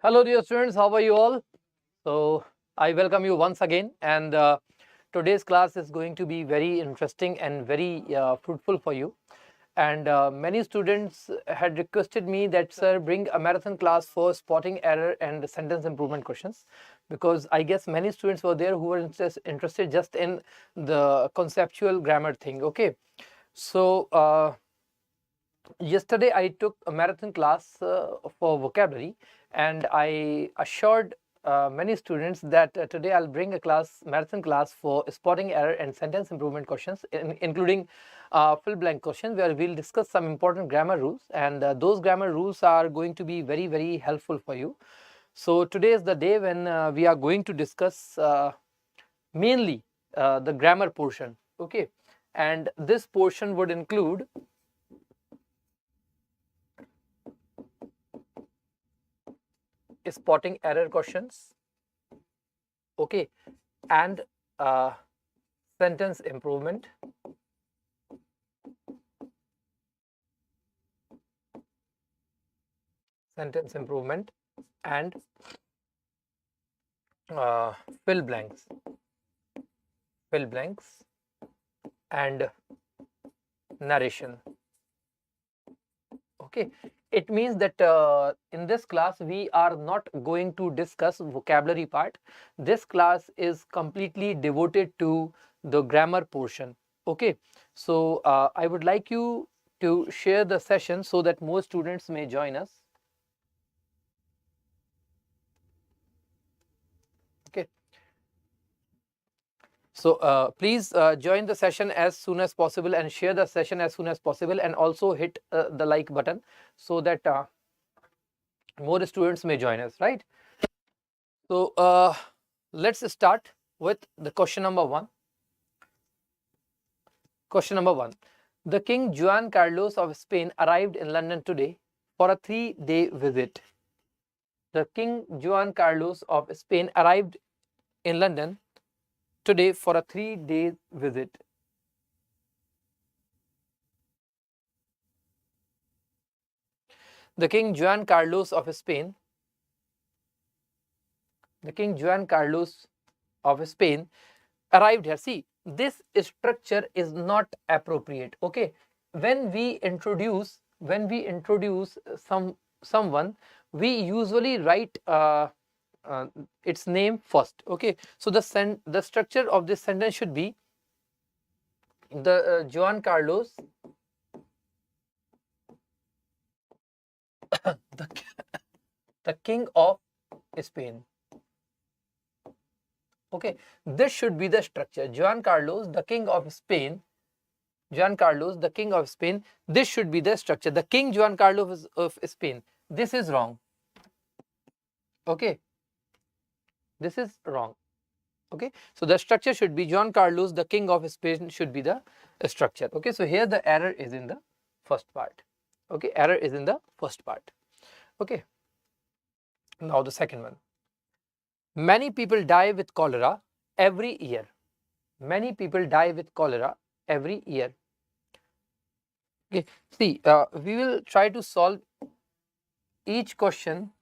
Hello dear students, how are you all? So I welcome you once again, and today's class is going to be very interesting and very fruitful for you. And many students had requested me that, sir, bring a marathon class for spotting error and sentence improvement questions, because I guess many students were there who were interested just in the conceptual grammar thing. Okay, so yesterday I took a marathon class for vocabulary, and I assured many students that today I'll bring a marathon class for spotting error and sentence improvement questions, including fill blank questions, where we'll discuss some important grammar rules, and those grammar rules are going to be very, very helpful for you. So today is the day when we are going to discuss mainly the grammar portion. Okay, and this portion would include spotting error questions, okay, and sentence improvement, and fill blanks, and narration. Okay, it means that in this class we are not going to discuss vocabulary part. This class is completely devoted to the grammar portion. Okay, so I would like you to share the session so that more students may join us. Okay, so please join the session as soon as possible and share the session as soon as possible, and also hit the like button so that more students may join us, right? So let's start with the question number one. Question number one. The King Juan Carlos of Spain arrived in London today for a 3-day visit. The King Juan Carlos of Spain arrived in London today for a 3-day visit. The King Juan Carlos of Spain arrived here. See, this structure is not appropriate. Okay, when we introduce someone, we usually write its name first. Okay, so the structure of this sentence should be the Juan Carlos the King of Spain. Okay, this should be the structure. Juan Carlos, the King of Spain. This should be the structure. The King Juan Carlos of Spain. This is wrong. Okay, this is wrong. Okay, so the structure should be Juan Carlos, the King of Spain, should be the structure. Okay, so here the error is in the first part. Okay, error is in the first part. Okay, now the second one. Many people die with cholera every year. Many people die with cholera every year. Okay, see, we will try to solve each question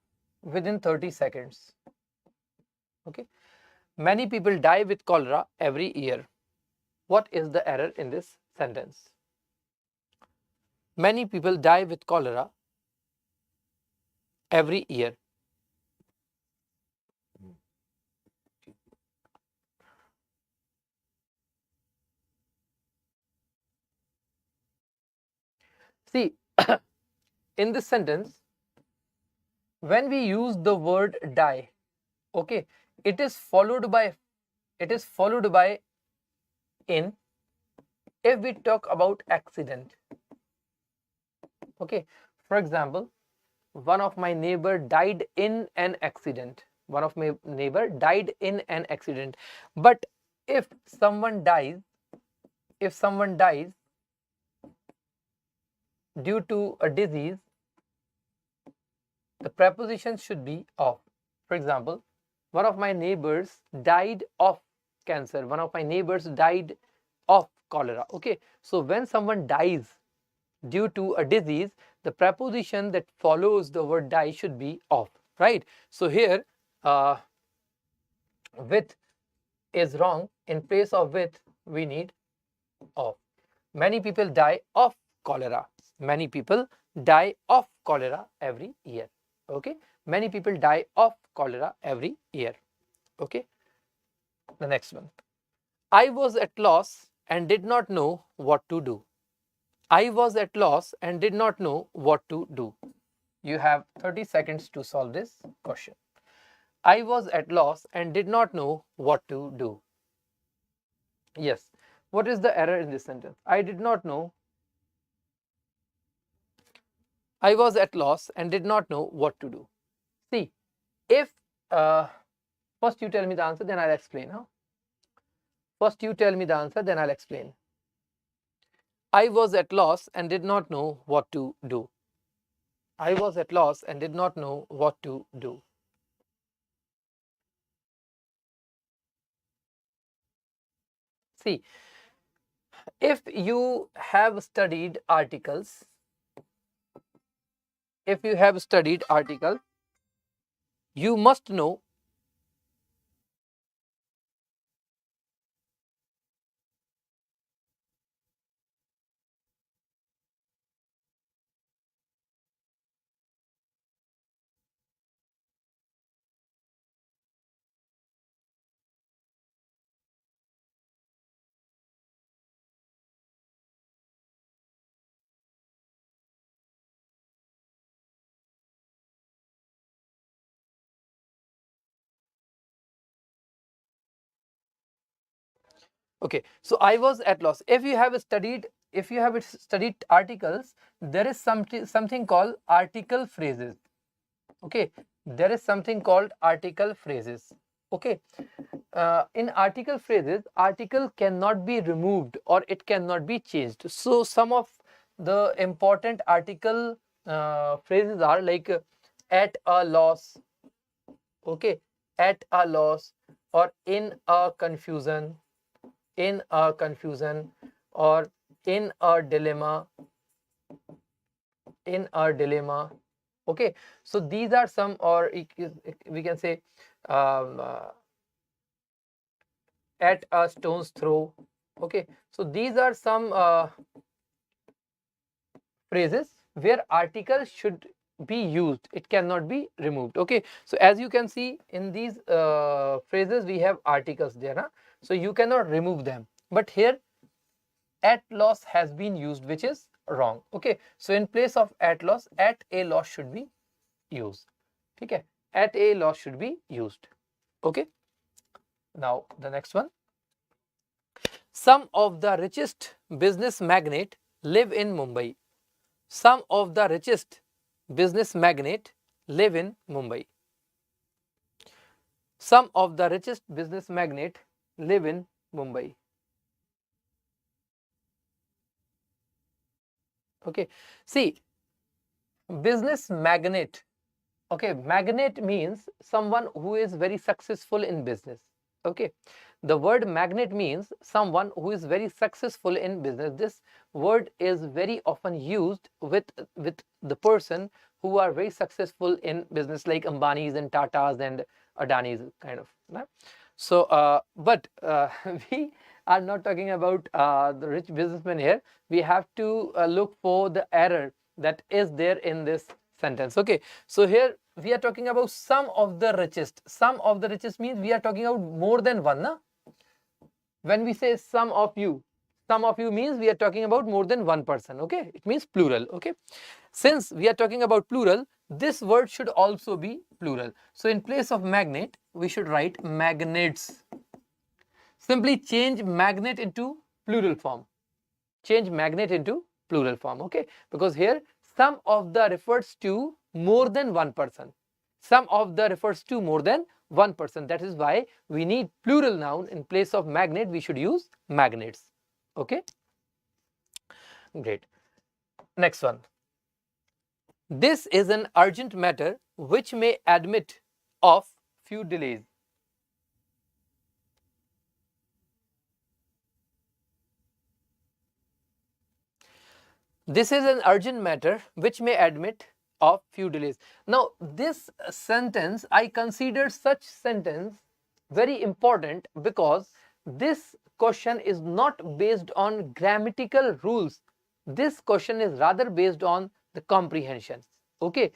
within 30 seconds. Okay, many people die with cholera every year. What is the error in this sentence? Many people die with cholera every year. See, in this sentence, when we use the word die, okay, it is followed by in if we talk about accident. Okay, for example, one of my neighbor died in an accident. But if someone dies due to a disease, the preposition should be of. For example, one of my neighbors died of cancer. One of my neighbors died of cholera. Okay, so when someone dies due to a disease, the preposition that follows the word die should be of, right? So here with is wrong. In place of with, we need of. Many people die of cholera. Many people die of cholera every year. Okay, many people die of cholera every year. Okay, the next one. I was at loss and did not know what to do. I was at loss and did not know what to do. You have 30 seconds to solve this question. I was at loss and did not know what to do. Yes. What is the error in this sentence? I did not know. I was at loss and did not know what to do. See, if first you tell me the answer, then I'll explain. Huh? First you tell me the answer, then I'll explain. I was at loss and did not know what to do. I was at loss and did not know what to do. See, if you have studied articles, you must know Okay, so I was at loss. If you have studied articles, there is something called article phrases. Okay, there is something called article phrases. Okay, in article phrases, article cannot be removed or it cannot be changed. So some of the important article phrases are like at a loss. Okay, at a loss, or in a confusion, or in a dilemma, okay. So these are some, or we can say at a stone's throw. Okay, so these are some phrases where article should be used, it cannot be removed. Okay, so as you can see in these phrases, we have articles there, huh? So you cannot remove them, but here at loss has been used, which is wrong. Okay, so in place of at a loss should be used. Okay, at a loss should be used. Okay, now the next one. Some of the richest business magnate live in Mumbai. Some of the richest business magnate live in Mumbai. Some of the richest business magnate live in Mumbai. Okay, see, business magnate. Okay, magnate means someone who is very successful in business. Okay, the word magnate means someone who is very successful in business. This word is very often used with the person who are very successful in business, like Ambani's and Tata's and Adani's kind of. Right? So, but we are not talking about the rich businessman here. We have to look for the error that is there in this sentence. Okay, so here we are talking about some of the richest. Some of the richest means we are talking about more than one. Na? When we say some of you means we are talking about more than one person. Okay, it means plural. Okay, since we are talking about plural, this word should also be plural. So in place of magnet, we should write magnates. Simply change magnet into plural form. Change magnet into plural form. Okay, because here some of the refers to more than one person. Some of the refers to more than one person. That is why we need plural noun. In place of magnet, we should use magnates. Okay, great. Next one. This is an urgent matter which may admit of few delays. This is an urgent matter which may admit of few delays. Now this sentence, I consider such sentence very important because this question is not based on grammatical rules. This question is rather based on the comprehension. Okay,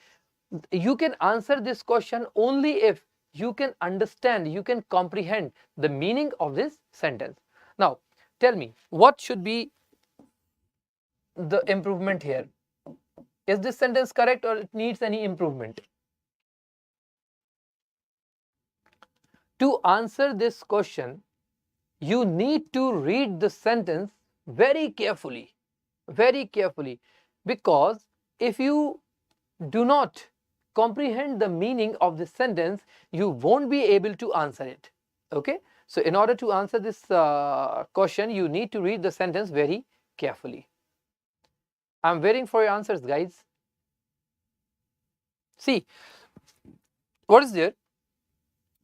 you can answer this question only if you can understand, you can comprehend the meaning of this sentence. Now tell me, what should be the improvement here? Is this sentence correct or it needs any improvement? To answer this question, you need to read the sentence very carefully, because if you do not comprehend the meaning of this sentence, you won't be able to answer it. Okay, so in order to answer this question, you need to read the sentence very carefully. I'm waiting for your answers, guys. See, what is there?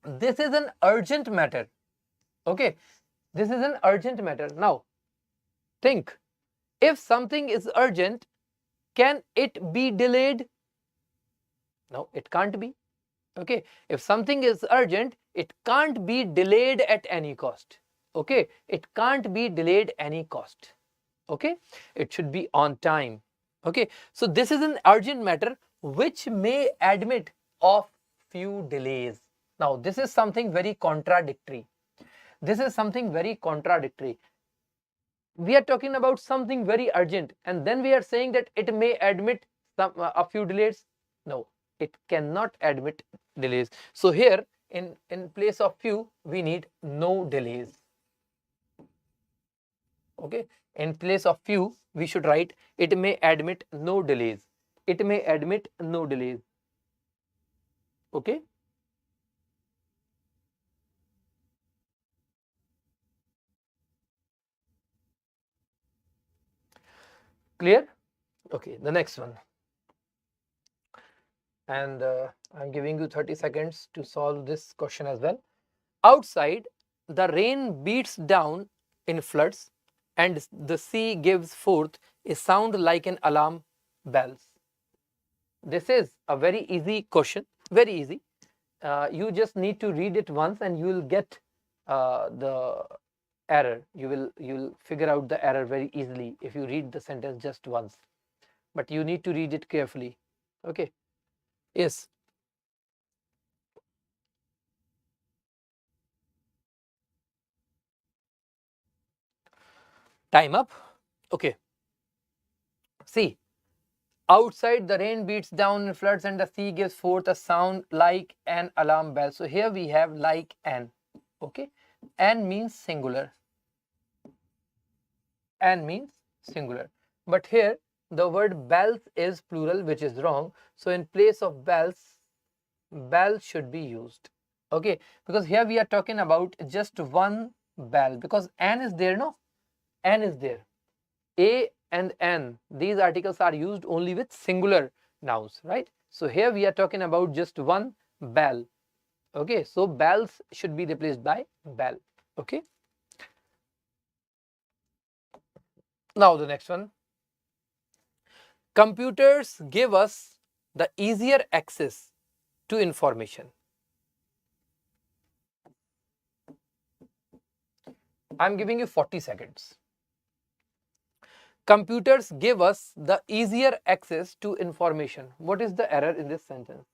This is an urgent matter. Okay, this is an urgent matter. Now think, if something is urgent, can it be delayed? No, it can't be. Okay, if something is urgent, it can't be delayed at any cost. Okay, it can't be delayed any cost. Okay, it should be on time. Okay, so this is an urgent matter which may admit of few delays. Now this is something very contradictory. This is something very contradictory. We are talking about something very urgent and then we are saying that it may admit some a few delays. No, it cannot admit delays. So here in place of few we need no delays. Okay, in place of few we should write it may admit no delays. It may admit no delays. Okay, clear? Okay, the next one, and I'm giving you 30 seconds to solve this question as well. Outside, the rain beats down in floods and the sea gives forth a sound like an alarm bells. This is a very easy question, very easy. You just need to read it once and you will get the error. You will figure out the error very easily if you read the sentence just once. But you need to read it carefully. Okay. Yes. Time up. Okay. See, outside the rain beats down in floods and the sea gives forth a sound like an alarm bell. So here we have like an. Okay. An means singular. An means singular. But here the word bells is plural, which is wrong. So in place of bells, bell should be used. Okay, because here we are talking about just one bell, because an is there, no? An is there. A and n, these articles are used only with singular nouns, right? So here we are talking about just one bell. Okay, so bells should be replaced by bell. Okay. Now the next one. Computers give us the easier access to information. I'm giving you 40 seconds. Computers give us the easier access to information. What is the error in this sentence?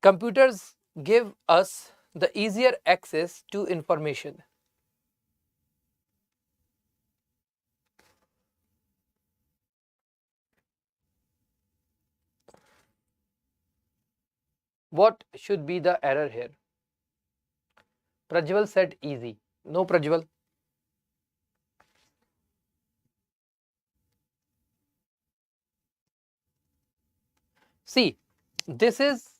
Computers give us the easier access to information. What should be the error here? Prajwal said easy. No, Prajwal. See, this is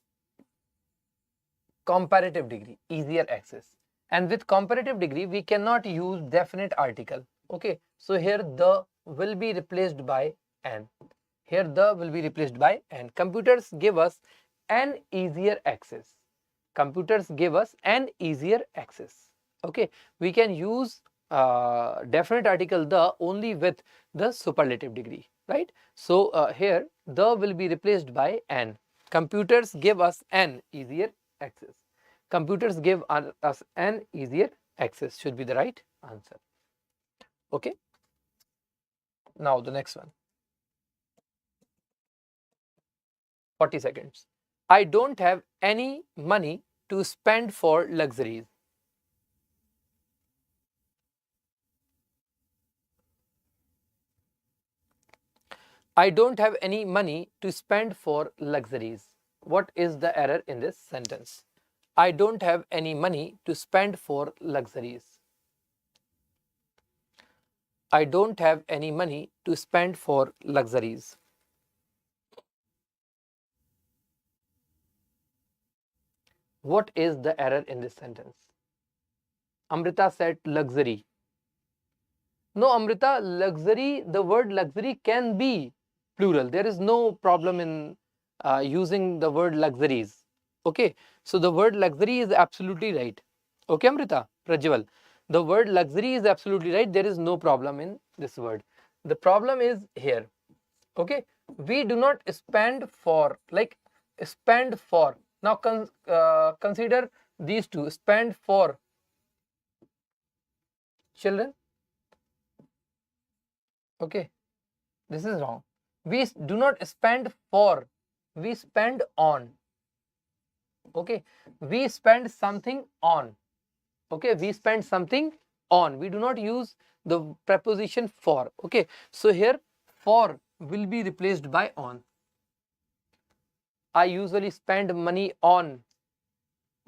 comparative degree, easier access. And with comparative degree, we cannot use definite article. Okay, so here the will be replaced by an. Here the will be replaced by an. Computers give us an easier access. Computers give us an easier access. Okay, we can use definite article the only with the superlative degree, right? So here the will be replaced by an. Computers give us an easier access. Computers give us an easier access should be the right answer. Okay. Now the next one. 40 seconds. I don't have any money to spend for luxuries. I don't have any money to spend for luxuries. What is the error in this sentence? I don't have any money to spend for luxuries. I don't have any money to spend for luxuries. What is the error in this sentence? Amrita said luxury. No, Amrita, luxury, the word luxury can be plural. There is no problem in using the word luxuries. Okay, so the word luxury is absolutely right. Okay, Amrita, Prajwal, the word luxury is absolutely right. There is no problem in this word. The problem is here. Okay, we do not spend for, like spend for. Now consider these two, spend for children. Okay, this is wrong. We do not spend for, we spend on. Okay, we spend something on. Okay, we spend something on. We do not use the preposition for. Okay, so here for will be replaced by on. I usually spend money on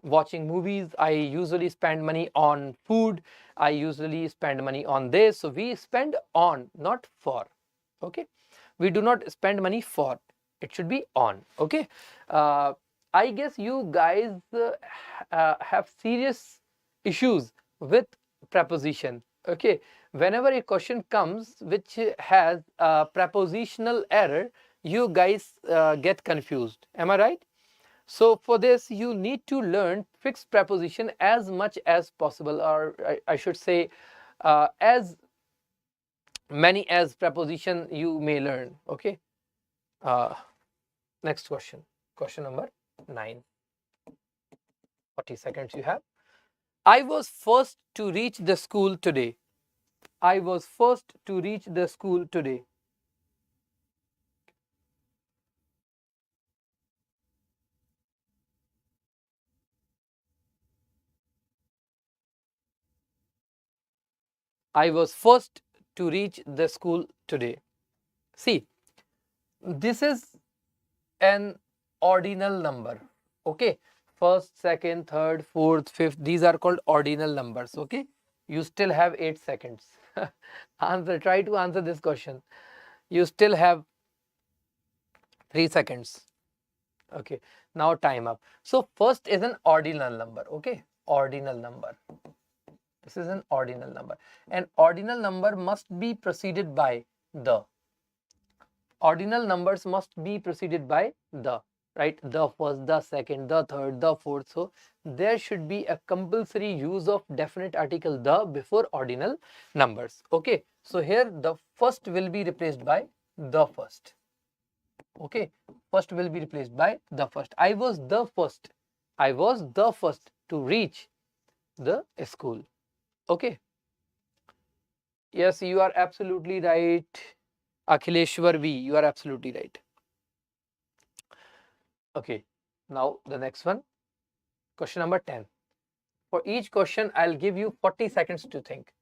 watching movies. I usually spend money on food. I usually spend money on this. So we spend on, not for. Okay, we do not spend money for, it should be on. Okay, I guess you guys have serious issues with preposition. Okay, whenever a question comes which has a prepositional error, you guys get confused. Am I right? So for this you need to learn fixed preposition as much as possible, or I should say as many as preposition you may learn. Okay, next question, question number 9. 40 seconds you have. I was first to reach the school today. I was first to reach the school today. I was first to reach the school today. See, this is an ordinal number. Okay, first, second, third, fourth, fifth, these are called ordinal numbers. Okay, you still have 8 seconds. Try to answer this question. You still have 3 seconds. Okay, now time up. So first is an ordinal number. Okay, ordinal number. This is an ordinal number. An ordinal number must be preceded by the. Ordinal numbers must be preceded by the, right? The first, the second, the third, the fourth. So there should be a compulsory use of definite article the before ordinal numbers. Okay, so here the first will be replaced by the first. Okay, first will be replaced by the first. I was the first. I was the first to reach the school. Okay, yes, you are absolutely right. Akhileshwar V, you are absolutely right. Okay, now the next one, question number 10. For each question, I'll give you 40 seconds to think.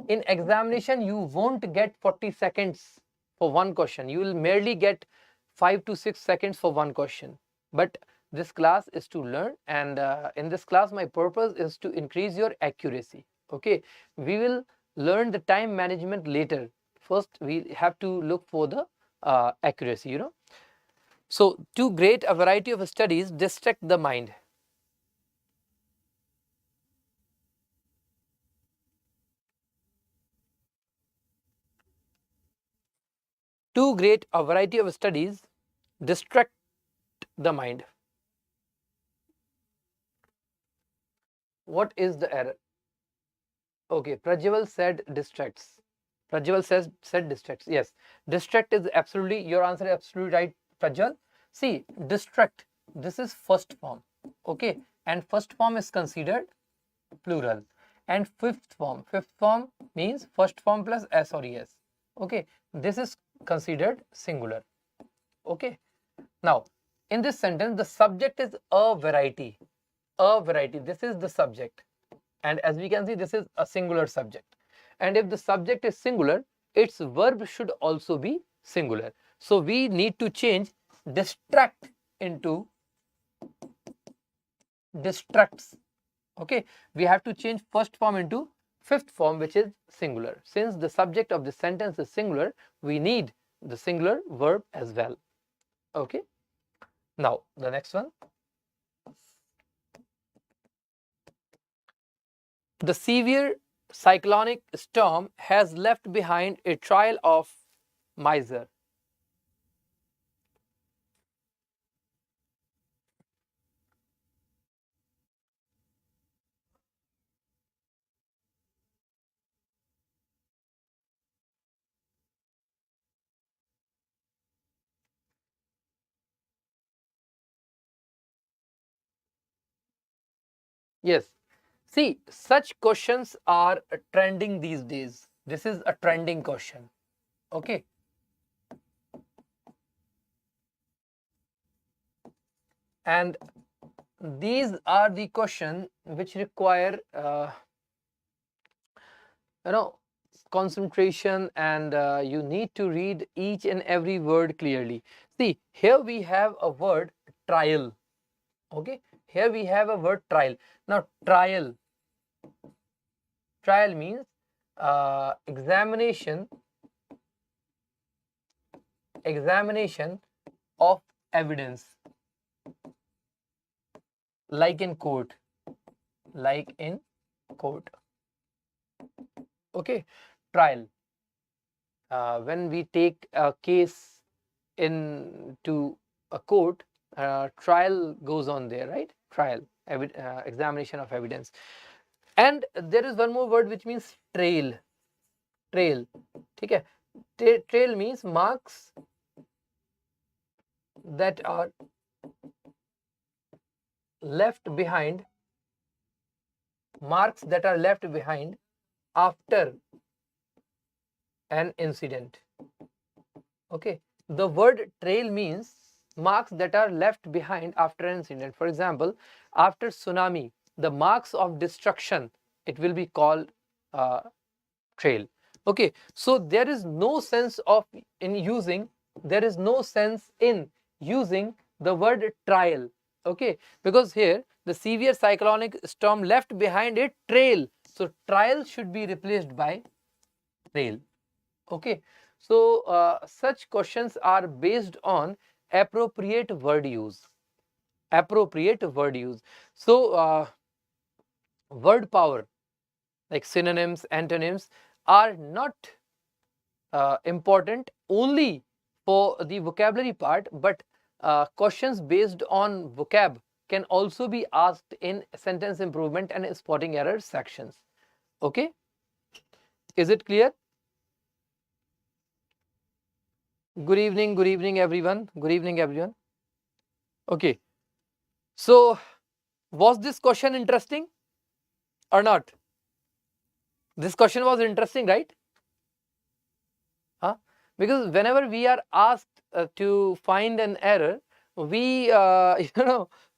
In examination, you won't get 40 seconds for one question. You will merely get 5 to 6 seconds for one question. But this class is to learn, and in this class, my purpose is to increase your accuracy. Okay, we will learn the time management later. First, we have to look for the accuracy, you know. So, too great a variety of studies distract the mind. Too great a variety of studies distract the mind. What is the error? Okay, Prajwal said distracts. Prajwal said distracts. Yes, distract is absolutely, your answer is absolutely right, Prajwal. See, distract, this is first form. Okay, and first form is considered plural. And fifth form means first form plus s or es. Okay, this is considered singular. Okay, now in this sentence the subject is a variety. A variety, this is the subject, and as we can see this is a singular subject, and if the subject is singular, its verb should also be singular. So we need to change distract into distracts. Okay, we have to change first form into fifth form, which is singular. Since the subject of the sentence is singular, we need the singular verb as well. Okay, now the next one. The severe cyclonic storm has left behind a trail of miser. Yes. See, such questions are trending these days. This is a trending question. Okay. And these are the questions which require, concentration, and you need to read each and every word clearly. See, here we have a word trial. Okay. Here we have a word trial. Now, trial means examination of evidence, like in court. Okay, trial. When we take a case into a court, trial goes on there, right? Trial, examination of evidence. And there is one more word which means trail. Okay, trail means marks that are left behind after an incident. Okay, the word trail means marks that are left behind after an incident. For example, after tsunami, the marks of destruction, it will be called trail. Okay, so there is no sense in using the word trial. Okay, because here the severe cyclonic storm left behind a trail, so trial should be replaced by trail. Okay, so such questions are based on appropriate word use. So word power, like synonyms, antonyms, are not important only for the vocabulary part, but questions based on vocab can also be asked in sentence improvement and spotting error sections. Okay, is it clear? Good evening everyone. Okay, so was this question interesting or not? This question was interesting, right? Because whenever we are asked to find an error, we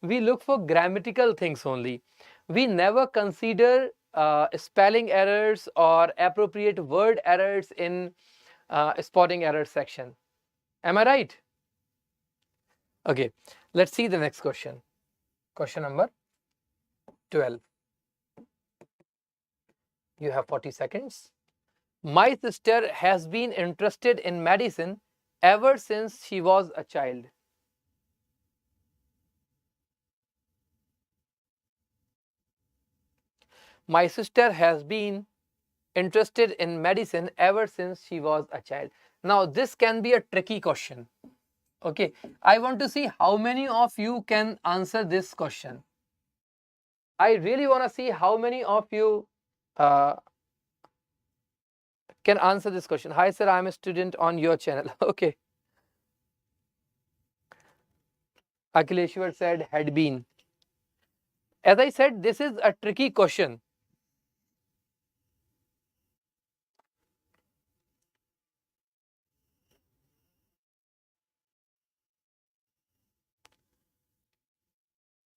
we look for grammatical things only. We never consider spelling errors or appropriate word errors in spotting error section. Am I right? Okay, let's see the next question. Question number 12. You have 40 seconds. My sister has been interested in medicine ever since she was a child. My sister has been interested in medicine ever since she was a child. Now, this can be a tricky question. Okay, I want to see how many of you can answer this question. I really want to see how many of you can answer this question. Hi sir, I am a student on your channel. Okay. Akhileshwar said had been. As I said, this is a tricky question.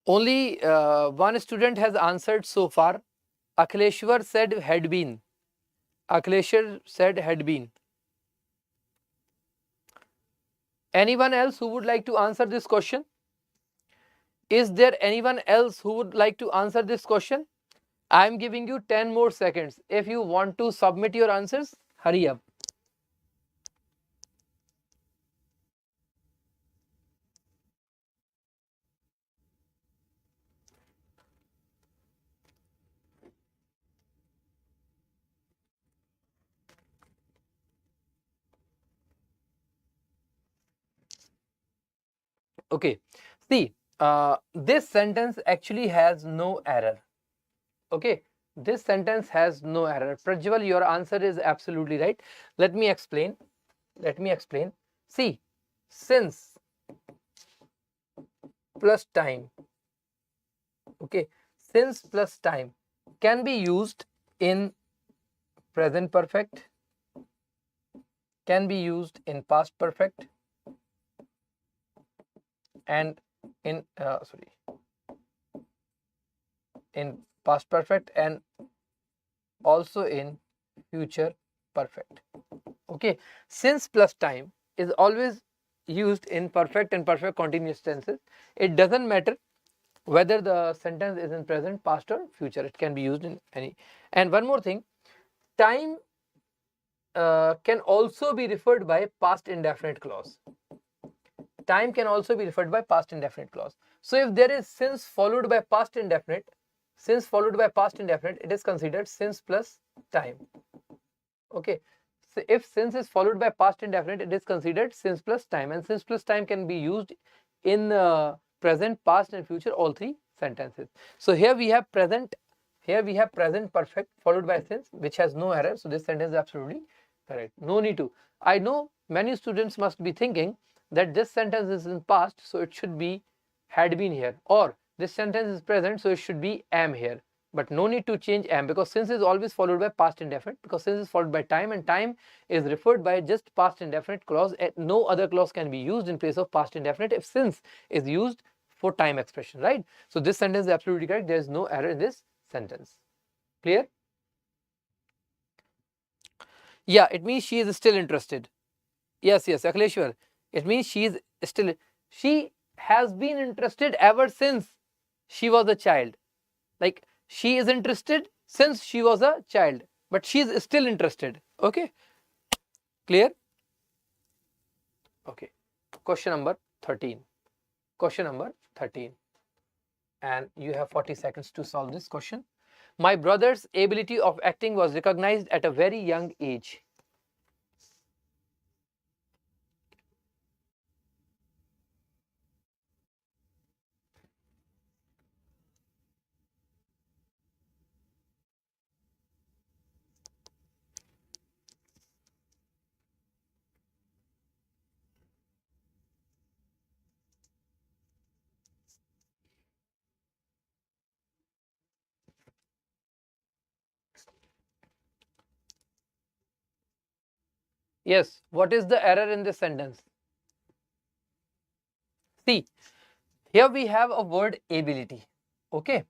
Only one student has answered so far. Akhileshwar said had been. Akhileshwar said had been. Anyone else who would like to answer this question? Is there anyone else who would like to answer this question? I am giving you 10 more seconds. If you want to submit your answers, hurry up. Okay, see, this sentence actually has no error. Okay, this sentence has no error. Prajwal, your answer is absolutely right. Let me explain. Let me explain. See, since plus time, okay, since plus time can be used in present perfect, can be used in past perfect, and in in past perfect, and also in future perfect. Okay, since plus time is always used in perfect and perfect continuous tenses. It doesn't matter whether the sentence is in present, past or future. It can be used in any. And one more thing, time can also be referred by past indefinite clause. Time can also be referred by past indefinite clause. So if there is since followed by past indefinite, it is considered since plus time. Okay, so if since is followed by past indefinite, it is considered since plus time, and since plus time can be used in present, past and future, all three sentences. So here we have present perfect followed by since, which has no error. So this sentence is absolutely correct. No need to. I know many students must be thinking that this sentence is in past, so it should be had been here, or this sentence is present, so it should be am here. But no need to change am, because since is always followed by past indefinite, because since is followed by time, and time is referred by just past indefinite clause. No other clause can be used in place of past indefinite if since is used for time expression, right? So this sentence is absolutely correct. There is no error in this sentence. Clear? Yeah, it means she is still interested. Yes, Akhileshwar. It means she has been interested ever since she was a child. Like, she is interested since she was a child, but she is still interested. Okay, clear? Okay, question number 13. Question number 13. And you have 40 seconds to solve this question. My brother's ability of acting was recognized at a very young age. Yes, what is the error in this sentence? See, here we have a word ability. Okay,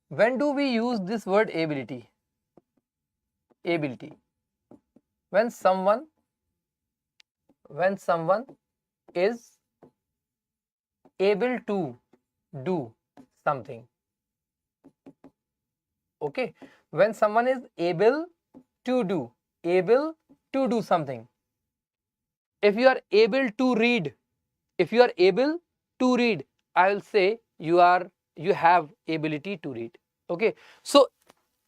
when do we use this word ability? Ability. When someone is able to do something. Okay, when someone is able to do something. If you are able to read, I will say you have ability to read. Okay, so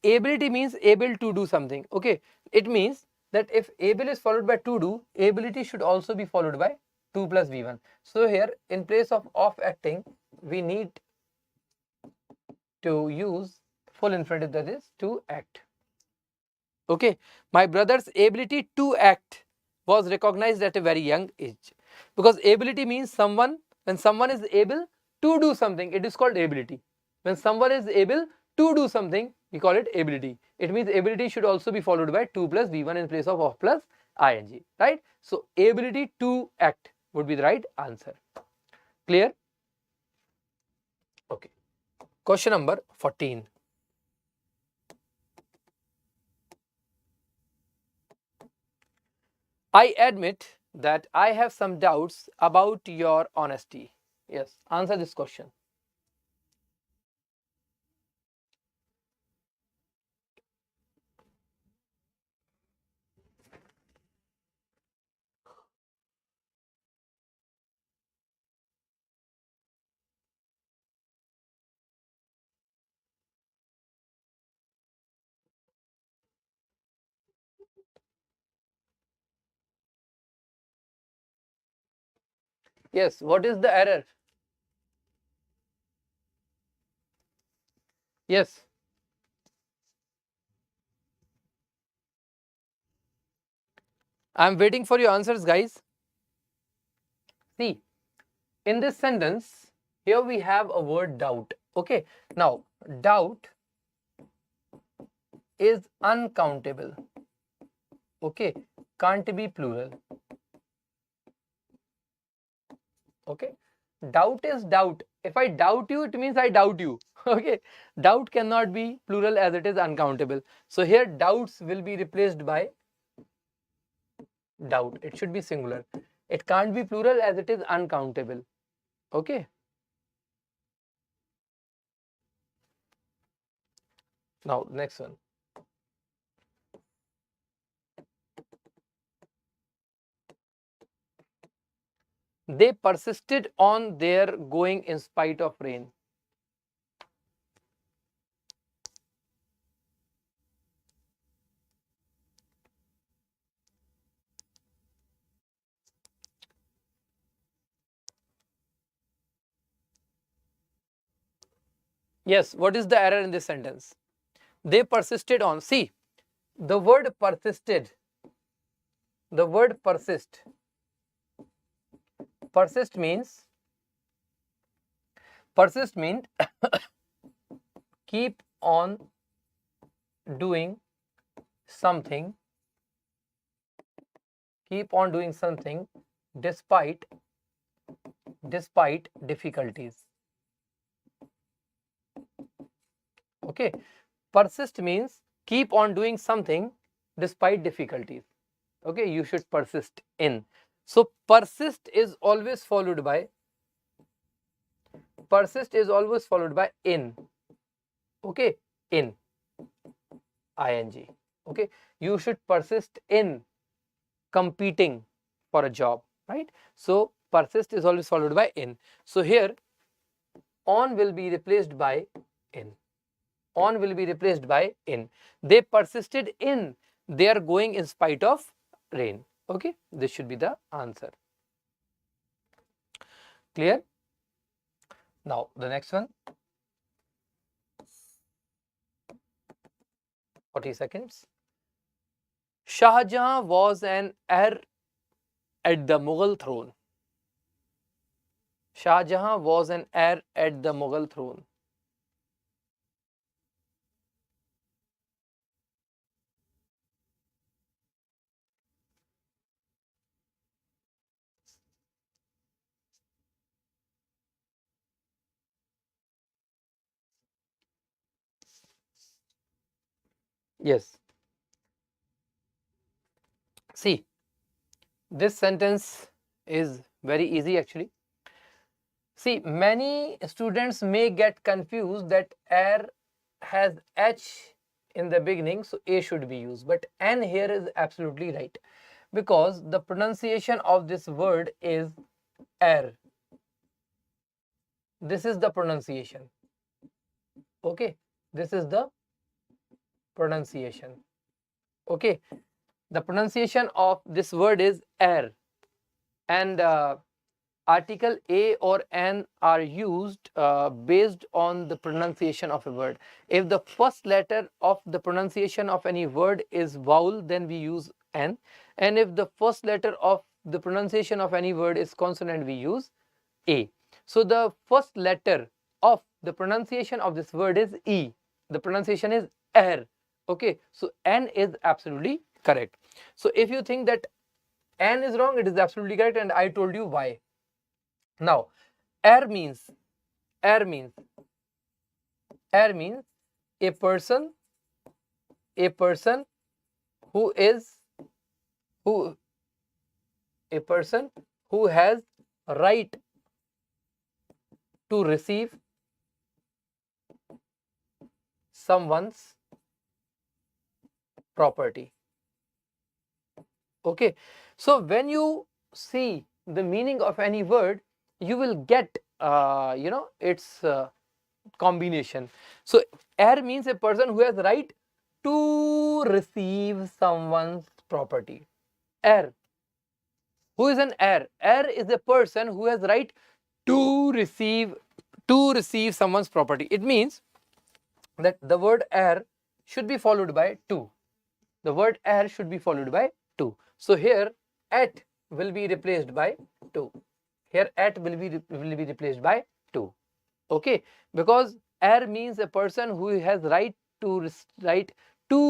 ability means able to do something. Okay, it means that if able is followed by to do, ability should also be followed by 2 plus v1. So here in place of acting, we need to use full infinitive, that is to act. Okay, my brother's ability to act was recognized at a very young age, because ability means someone, when someone is able to do something, it is called ability. When someone is able to do something, we call it ability. It means ability should also be followed by to plus V1 in place of plus ing, right? So ability to act would be the right answer. Clear? Okay. Question number 14. I admit that I have some doubts about your honesty. Yes, answer this question. Yes, what is the error? Yes. I'm waiting for your answers, guys. See, in this sentence, here we have a word doubt. Okay, now doubt is uncountable. Okay, can't be plural. Okay, doubt is doubt. If I doubt you, it means I doubt you. Okay, doubt cannot be plural as it is uncountable. So here doubts will be replaced by doubt. It should be singular. It can't be plural as it is uncountable. Okay. Now next one. They persisted on their going in spite of rain. Yes, what is the error in this sentence? They persisted on. See, the word persisted, the word persist. Persist means keep on doing something, despite difficulties. Okay, persist means keep on doing something despite difficulties. Okay, you should persist in. So persist is always followed by in. Okay, in ing. Okay, you should persist in competing for a job, right? So persist is always followed by in. So here on will be replaced by in. On will be replaced by in. They persisted in their going in spite of rain. Okay, this should be the answer. Clear? Now the next one. 40 seconds. Shah Jahan was an heir at the Mughal throne. Shah Jahan was an heir at the Mughal throne. Yes. See, this sentence is very easy actually. See, many students may get confused that heir has H in the beginning, so A should be used. But N here is absolutely right, because the pronunciation of this word is heir. This is the pronunciation. Okay, this is the pronunciation. Okay, the pronunciation of this word is heir, and article a or an are used based on the pronunciation of a word. If the first letter of the pronunciation of any word is vowel, then we use an, and if the first letter of the pronunciation of any word is consonant, we use a. So the first letter of the pronunciation of this word is E. The pronunciation is er. Okay, so N is absolutely correct. So if you think that N is wrong, it is absolutely correct, and I told you why. Now, er means a person who is a person who has right to receive someone's property. Okay, so when you see the meaning of any word, you will get its combination. So heir means a person who has right to receive someone's property. Heir. Who is an heir? Heir is a person who has right to receive someone's property. It means that the word heir should be followed by to. The word heir should be followed by to. So here at will be replaced by to. Here at will be replaced by to. Okay, because heir means a person who has right to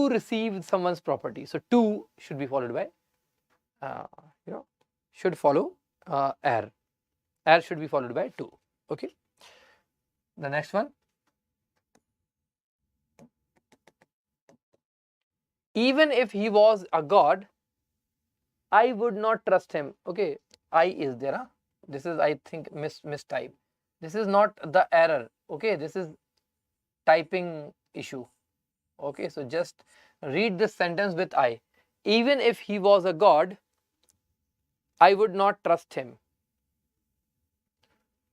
receive someone's property. So to should be followed by should follow heir. Heir should be followed by to. Okay. The next one. Even if he was a god, I would not trust him. Okay, I is there. Huh? This is, I think, mistype. This is not the error. Okay, this is typing issue. Okay, so just read this sentence with I. Even if he was a god, I would not trust him.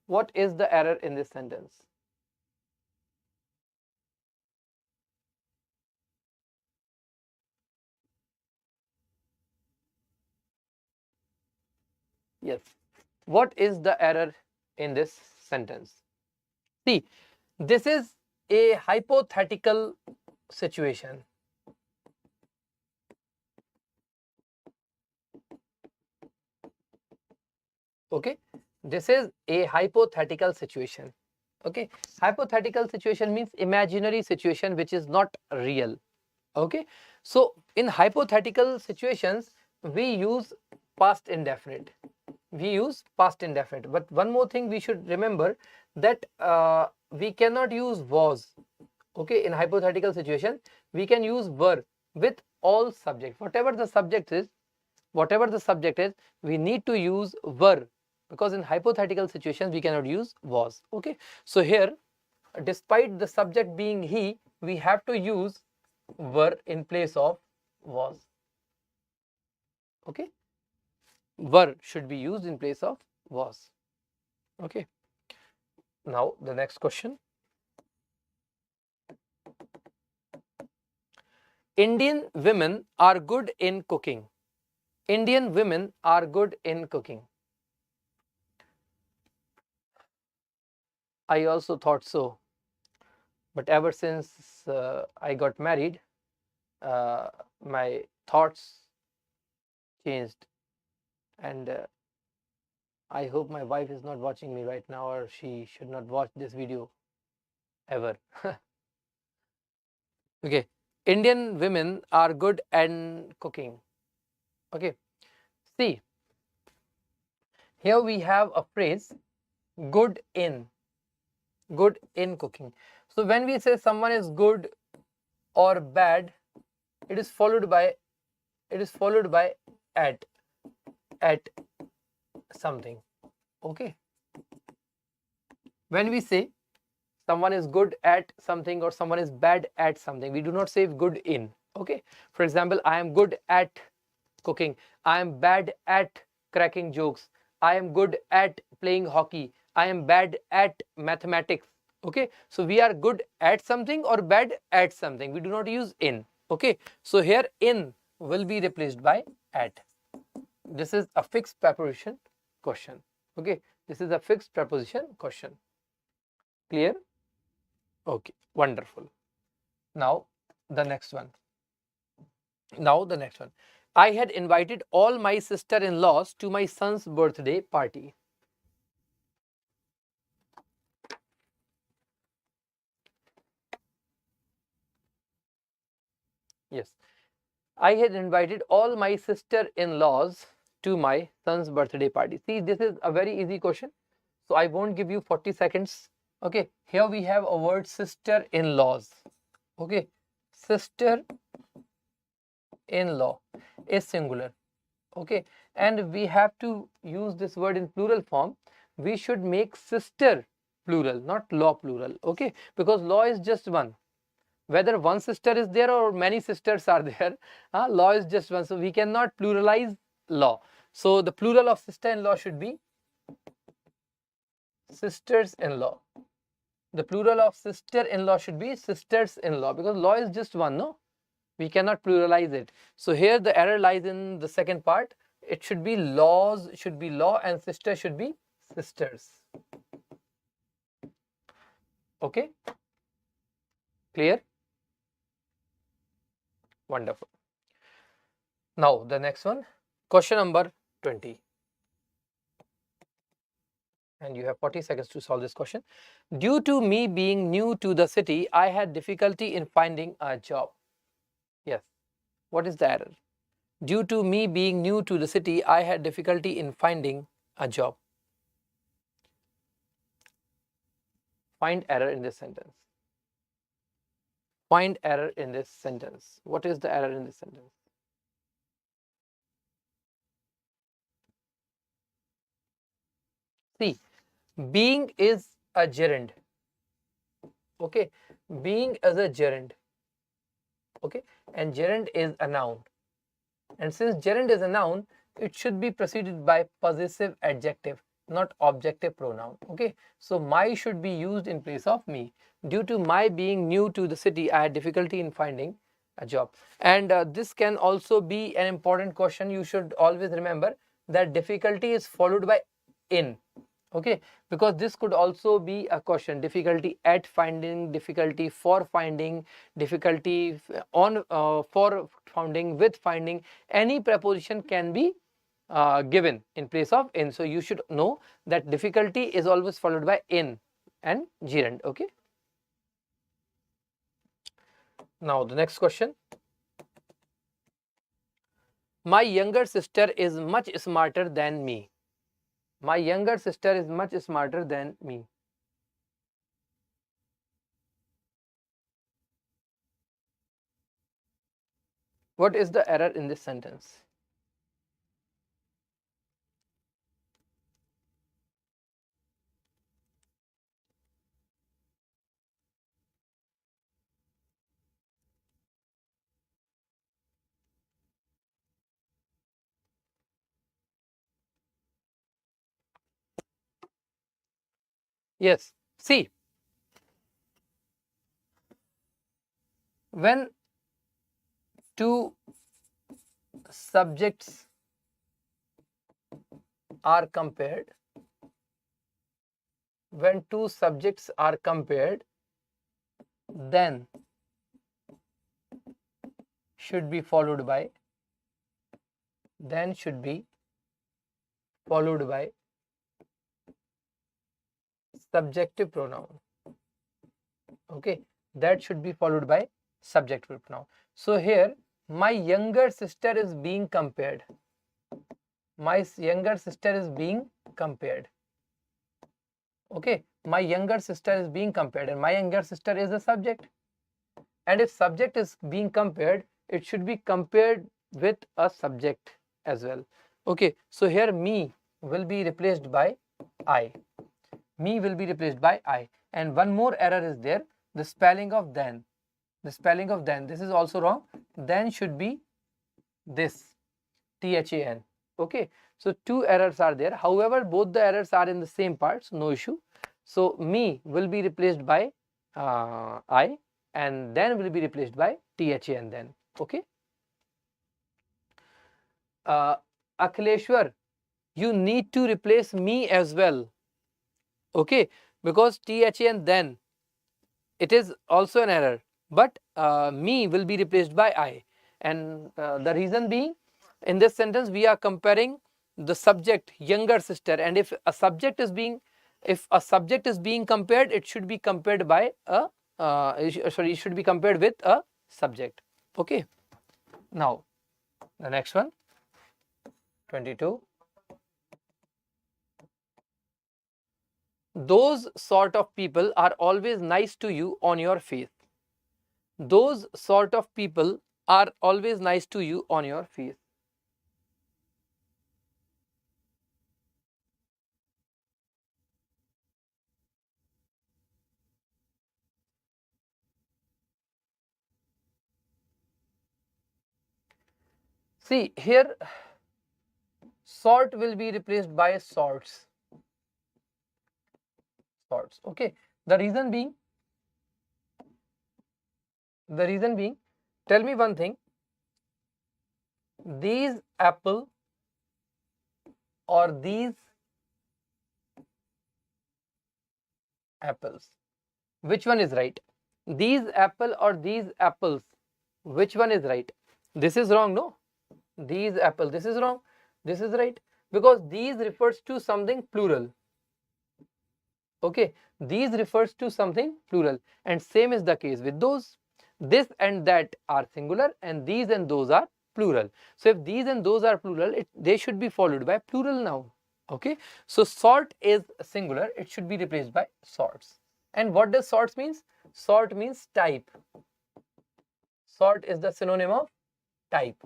What is the error in this sentence? Yes. What is the error in this sentence? See, this is a hypothetical situation. Okay, this is a hypothetical situation. Okay, hypothetical situation means imaginary situation which is not real. Okay, so in hypothetical situations we use past indefinite. But one more thing we should remember, that we cannot use was. Okay, in hypothetical situation we can use were with all subjects. Whatever the subject is, we need to use were, because in hypothetical situations we cannot use was. Okay, so here, despite the subject being he, we have to use were in place of was. Okay, were should be used in place of was. Okay, now the next question. Indian women are good in cooking. Indian women are good in cooking. I also thought so, but ever since I got married, my thoughts changed, and I hope my wife is not watching me right now, or she should not watch this video ever. Okay, Indian women are good at cooking. Okay, see, here we have a phrase, good in cooking. So when we say someone is good or bad, it is followed by at something. Okay, when we say someone is good at something or someone is bad at something, we do not say good in. Okay, for example, I am good at cooking, I am bad at cracking jokes, I am good at playing hockey, I am bad at mathematics. Okay, so we are good at something or bad at something, we do not use in. Okay, so here in will be replaced by at. This is a fixed preposition question. Okay, this is a fixed preposition question. Clear? Okay, wonderful. Now the next one. I had invited all my sister-in-laws to my son's birthday party. Yes, I had invited all my sister-in-laws to my son's birthday party. See, this is a very easy question, so I won't give you 40 seconds. Okay, here we have a word sister-in-laws. Okay, sister-in-law is singular. Okay, and we have to use this word in plural form. We should make sister plural, not law plural. Okay, because law is just one. Whether one sister is there or many sisters are there, law is just one, so we cannot pluralize law. So the plural of sister-in-law should be sisters-in-law. The plural of sister-in-law should be sisters-in-law, because law is just one, no? We cannot pluralize it. So here the error lies in the second part. It should be laws should be law and sister should be sisters. Okay, clear? Wonderful. Now the next one, question number 20, and you have 40 seconds to solve this question. Due to me being new to the city, I had difficulty in finding a job. Yes, what is the error? Due to me being new to the city, I had difficulty in finding a job. Find error in this sentence. Find error in this sentence. What is the error in this sentence? See, being is a gerund. Okay, being is a gerund. Okay, and gerund is a noun. And since gerund is a noun, it should be preceded by possessive adjective, not objective pronoun. Okay, so my should be used in place of me. Due to my being new to the city, I had difficulty in finding a job. And this can also be an important question. You should always remember that difficulty is followed by in. Okay, because this could also be a question: difficulty at finding, difficulty for finding, difficulty on for finding, with finding. Any preposition can be given in place of in. So you should know that difficulty is always followed by in and gerund. Okay, now the next question. My younger sister is much smarter than me. My younger sister is much smarter than me. What is the error in this sentence? Yes, see, when two subjects are compared, then should be followed by subjective pronoun. Okay, that should be followed by subjective pronoun. So here my younger sister is being compared. My younger sister is being compared. Okay, my younger sister is being compared, and my younger sister is the subject. And if subject is being compared, it should be compared with a subject as well. Okay, so here me will be replaced by I. Me will be replaced by I. And one more error is there, the spelling of then. The spelling of then, this is also wrong. Then should be this, THAN. Okay, so two errors are there. However, both the errors are in the same part, so no issue. So me will be replaced by I, and then will be replaced by THAN then. Okay. Akhleshwar, you need to replace me as well. Okay, because THA and then, it is also an error, but me will be replaced by I, and the reason being, in this sentence we are comparing the subject younger sister, and if a subject is being compared, it should be compared by a it should be compared with a subject. Okay, now the next one, 22. Those sort of people are always nice to you on your face. Those sort of people are always nice to you on your face. See here, sort will be replaced by sorts. Sorts. Okay. The reason being, tell me one thing. These apple or these apples, which one is right? These apple or these apples, which one is right? This is wrong, no? These apple, this is wrong, this is right, because these refers to something plural. Okay, these refers to something plural, and same is the case with those. This and that are singular, and these and those are plural. So if these and those are plural, they should be followed by plural noun. Okay, so sort is singular, it should be replaced by sorts. And what does sorts means? Sort means type. Sort is the synonym of type.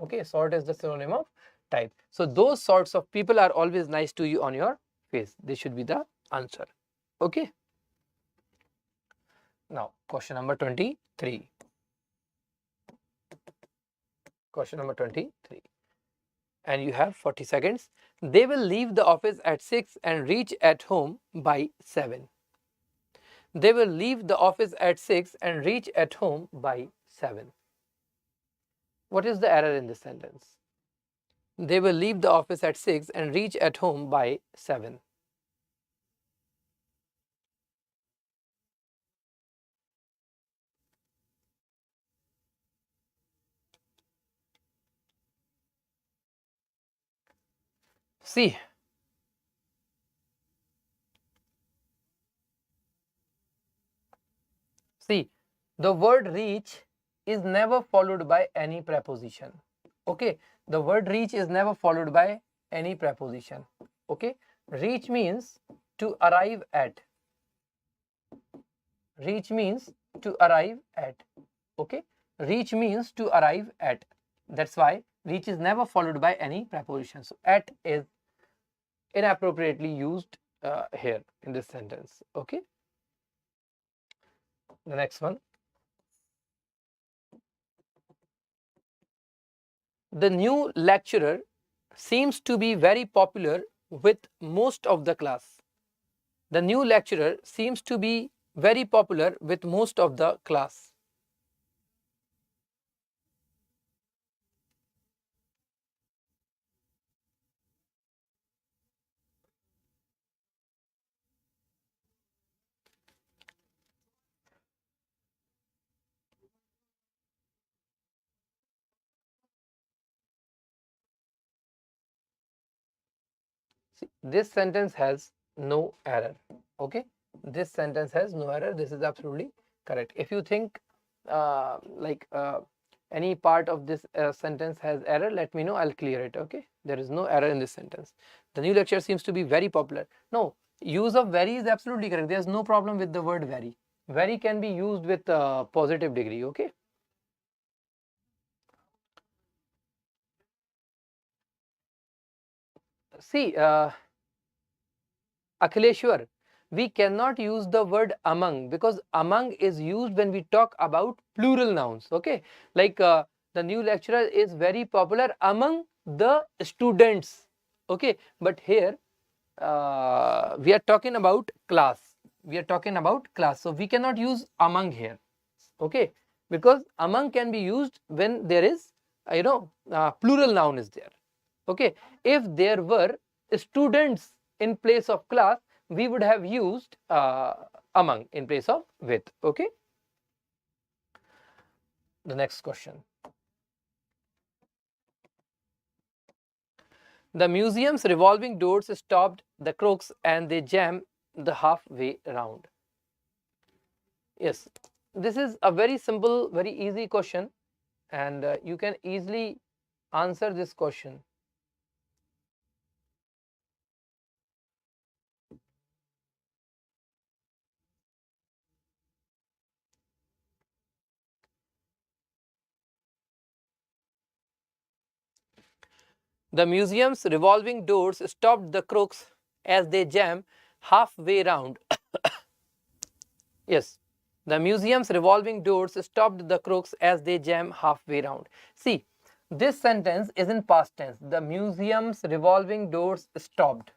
Okay, sort is the synonym of type. So those sorts of people are always nice to you on your face. This should be the answer. Okay. Now question number 23. Question number 23. And you have 40 seconds. They will leave the office at 6 and reach at home by 7. They will leave the office at 6 and reach at home by 7. What is the error in this sentence? They will leave the office at 6 and reach at home by 7. See, the word reach is never followed by any preposition. Okay, the word reach is never followed by any preposition. Okay, reach means to arrive at. Reach means to arrive at. Okay, reach means to arrive at. That's why reach is never followed by any preposition. So at is inappropriately used here in this sentence. Okay, the next one. The new lecturer seems to be very popular with most of the class. The new lecturer seems to be very popular with most of the class. See, this sentence has no error. Okay, this sentence has no error. This is absolutely correct. If you think any part of this sentence has error, let me know, I'll clear it. Okay, there is no error in this sentence. The new lecturer seems to be very popular. No, use of very is absolutely correct. There's no problem with the word very. Very can be used with positive degree. Okay. See, Akhileshwar, we cannot use the word among, because among is used when we talk about plural nouns. Okay, like the new lecturer is very popular among the students. Okay, but here we are talking about class. We are talking about class, so we cannot use among here. Okay, because among can be used when there is plural noun is there. Okay, if there were students in place of class, we would have used among in place of with. Okay, the next question. The museum's revolving doors stopped the crooks and they jam the halfway round. Yes, this is a very simple, very easy question, and you can easily answer this question. The museum's revolving doors stopped the crooks as they jam halfway round. Yes, the museum's revolving doors stopped the crooks as they jam halfway round. See, this sentence is in past tense. The museum's revolving doors stopped.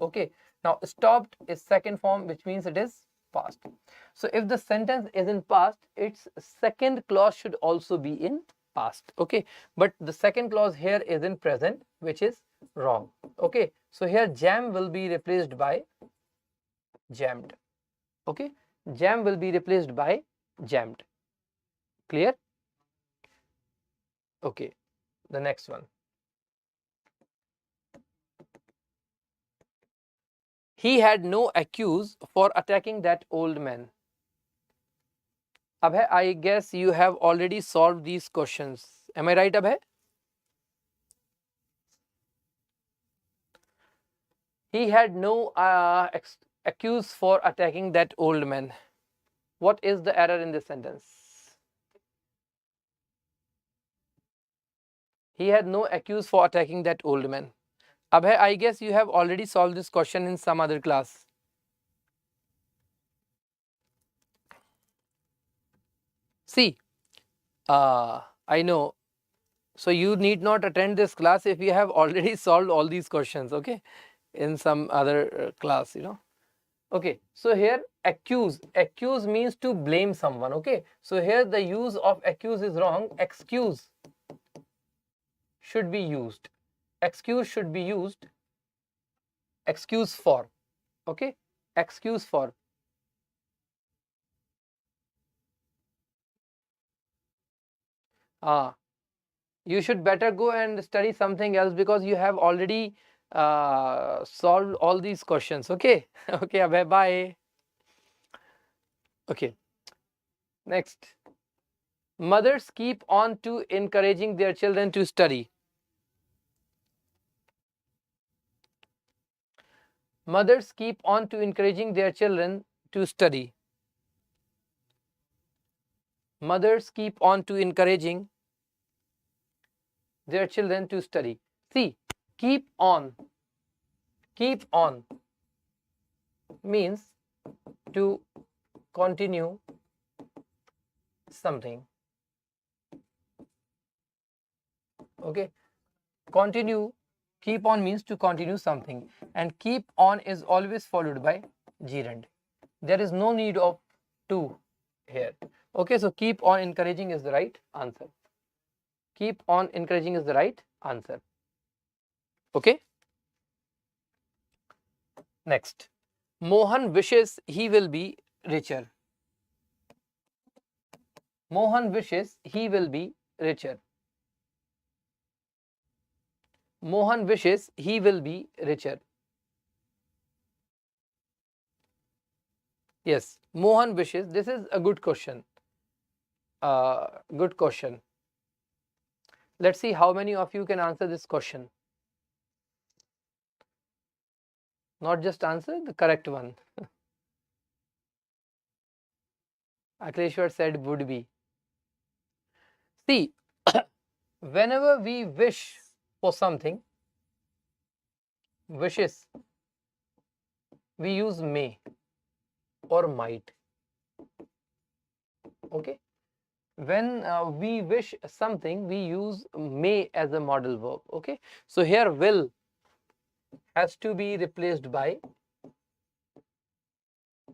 Okay, now stopped is second form, which means it is past. So if the sentence is in past, its second clause should also be in past. Okay, but the second clause here is in present, which is wrong. Okay, so here jam will be replaced by jammed. Okay, jam will be replaced by jammed. Clear? Okay, the next one. He had no accuse for attacking that old man. Abhay, I guess you have already solved these questions. Am I right, Abhay? He had no accuse for attacking that old man. What is the error in this sentence? He had no accuse for attacking that old man. Abhay, I guess you have already solved this question in some other class. See, I know. So you need not attend this class if you have already solved all these questions, okay, in some other class, you know. Okay, so here accuse means to blame someone. Okay, so here the use of accuse is wrong. Excuse should be used. Excuse should be used. Excuse for. Okay, excuse for. You should better go and study something else because you have already solved all these questions. Okay, okay, bye bye. Okay, next. Mothers keep on to encouraging their children to study. Mothers keep on to encouraging their children to study. Mothers keep on to encouraging their children to study. See, keep on means to continue something. Okay, continue, keep on means to continue something, and keep on is always followed by gerund. There is no need of to here. Okay, so keep on encouraging is the right answer. Keep on encouraging is the right answer. Okay, next. Mohan wishes he will be richer. Mohan wishes he will be richer. Mohan wishes he will be richer. Yes, Mohan wishes. This is a good question. Good question. Let's see how many of you can answer this question. Not just answer, the correct one. Akhleshwar said would be. See, whenever we wish for something, wishes, we use may or might. Okay, when we wish something, we use may as a modal verb. Okay, so here will has to be replaced by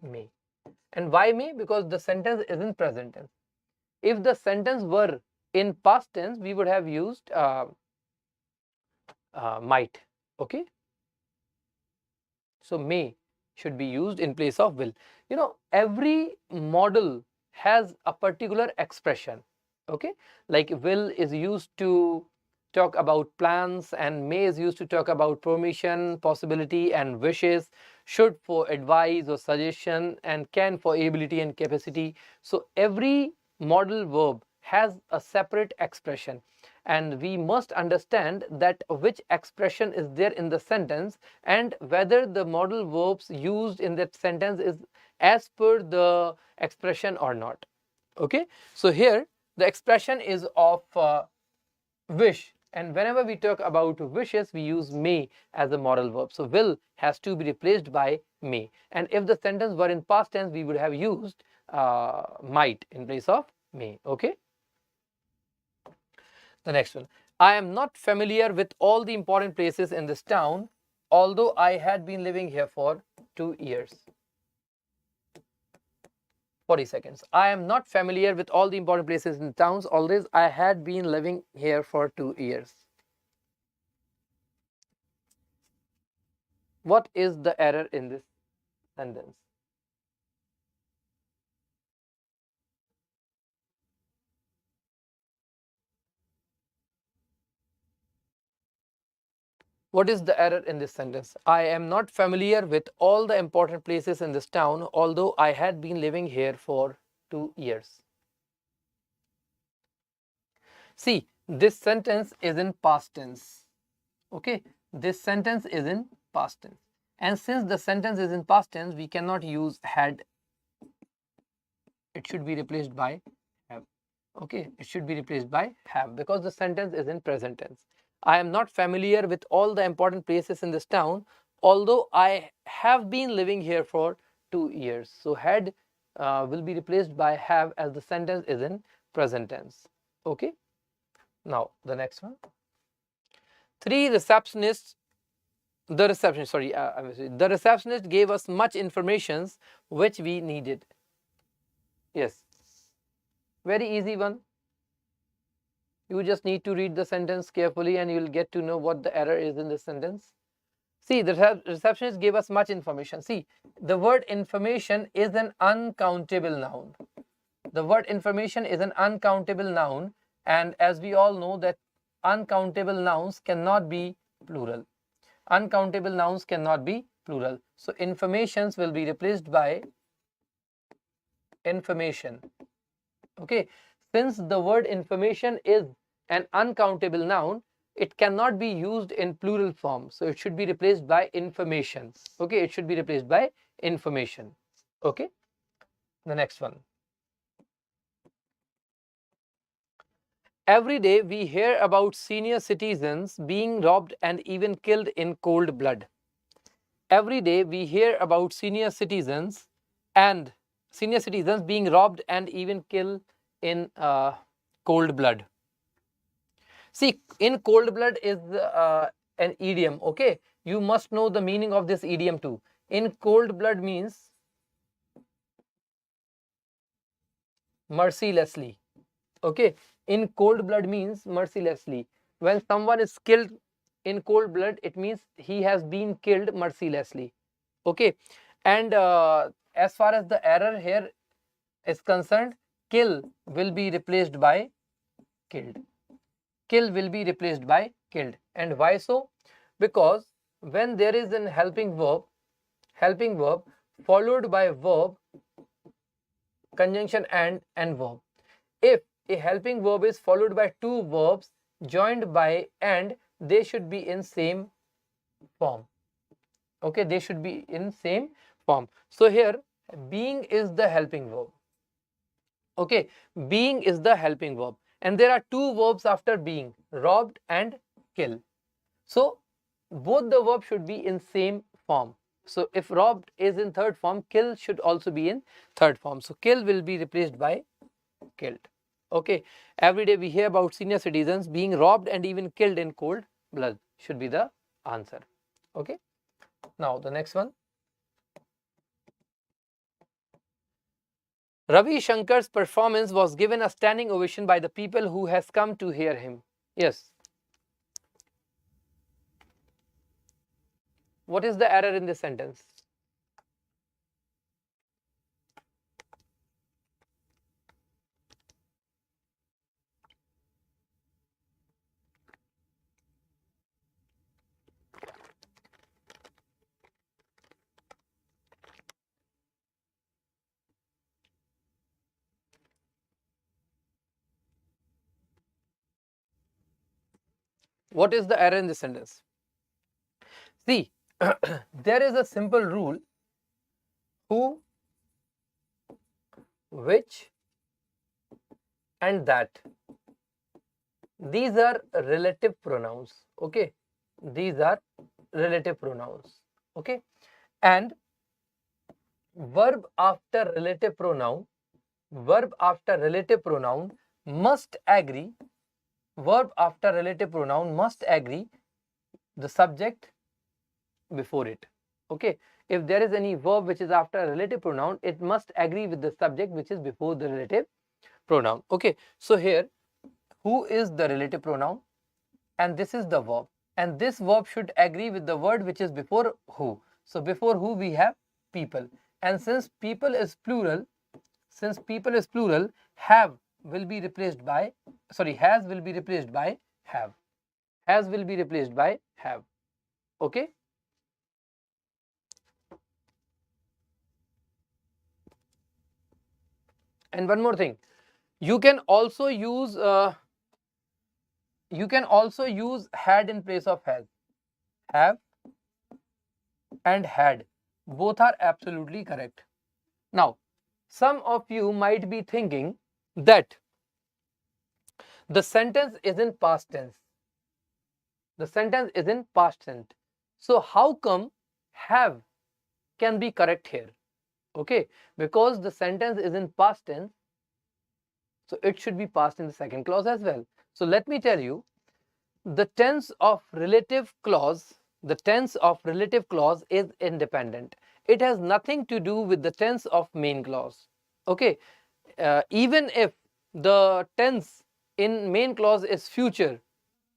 may. And why may? Because the sentence is in present tense. If the sentence were in past tense, we would have used might. Okay, so may should be used in place of will. You know, every model has a particular expression. Okay, like will is used to talk about plans, and may is used to talk about permission, possibility, and wishes, should for advice or suggestion, and can for ability and capacity. So every modal verb has a separate expression, and we must understand that which expression is there in the sentence and whether the modal verbs used in that sentence is as per the expression or not. Okay, so here the expression is of wish, and whenever we talk about wishes we use may as a modal verb. So will has to be replaced by may, and if the sentence were in past tense we would have used might in place of may. Okay, the next one, I am not familiar with all the important places in this town, although I had been living here for 2 years. 40 seconds. I am not familiar with all the important places in towns, although I had been living here for 2 years. What is the error in this sentence? What is the error in this sentence? I am not familiar with all the important places in this town, although I had been living here for 2 years. See, this sentence is in past tense. Okay, this sentence is in past tense, and since the sentence is in past tense we cannot use had. It should be replaced by have. Okay, it should be replaced by have because the sentence is in present tense. I am not familiar with all the important places in this town, although I have been living here for 2 years. So had will be replaced by have as the sentence is in present tense. Okay, now the next one. The receptionist gave us much information which we needed. Yes, very easy one. You just need to read the sentence carefully and you will get to know what the error is in the sentence. See, the receptionist gave us much information. See, the word information is an uncountable noun. The word information is an uncountable noun, and as we all know that uncountable nouns cannot be plural. Uncountable nouns cannot be plural. So informations will be replaced by information. Okay, since the word information is an uncountable noun, it cannot be used in plural form, so it should be replaced by information. Okay, it should be replaced by information. Okay, the next one. Every day we hear about senior citizens being robbed and even killed in cold blood. Every day we hear about senior citizens being robbed and even killed in cold blood. See, in cold blood is an idiom. Okay, you must know the meaning of this idiom too. In cold blood means mercilessly. Okay, in cold blood means mercilessly. When someone is killed in cold blood, it means he has been killed mercilessly. Okay, and as far as the error here is concerned, kill will be replaced by killed. Kill will be replaced by killed. And why so? Because when there is an helping verb followed by verb, conjunction and verb. If a helping verb is followed by two verbs joined by and, they should be in same form. Okay, they should be in same form. So here being is the helping verb. Okay, being is the helping verb, and there are two verbs after being, robbed and kill. So both the verbs should be in same form. So if robbed is in third form, kill should also be in third form. So kill will be replaced by killed. Okay, every day we hear about senior citizens being robbed and even killed in cold blood should be the answer. Okay, now the next one. Ravi Shankar's performance was given a standing ovation by the people who has come to hear him. Yes. What is the error in this sentence? What is the error in this sentence? See, there is a simple rule: who, which, and that. These are relative pronouns. Okay, these are relative pronouns. Okay, and verb after relative pronoun must agree. Verb after relative pronoun must agree the subject before it. Okay, if there is any verb which is after a relative pronoun, it must agree with the subject which is before the relative pronoun. Okay, so here who is the relative pronoun and this is the verb, and this verb should agree with the word which is before who. So before who we have people, and since people is plural, have will be replaced by, has will be replaced by have. Has will be replaced by have. Okay, and one more thing, you can also use had in place of has. Have and had, both are absolutely correct. Now, some of you might be thinking that the sentence is in past tense. So how come have can be correct here? Okay, because the sentence is in past tense, so it should be past in the second clause as well. So let me tell you, the tense of relative clause is independent. It has nothing to do with the tense of main clause. Okay, even if the tense in main clause is future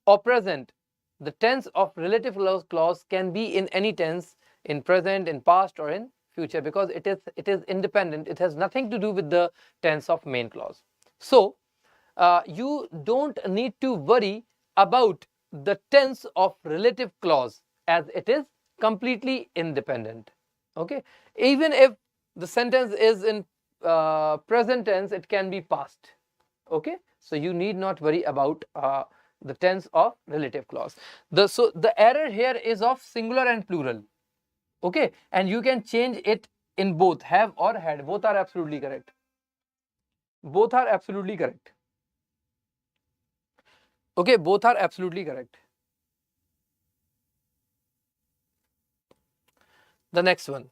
or present, the tense of relative clause can be in any tense, in present, in past, or in future, because it is independent. It has nothing to do with the tense of main clause. So you don't need to worry about the tense of relative clause, as it is completely independent. Okay, even if the sentence is in present tense, it can be past. Okay, so you need not worry about the tense of relative clause. So the error here is of singular and plural. Okay, and you can change it in both, have or had. Both are absolutely correct. Okay, both are absolutely correct. The next one,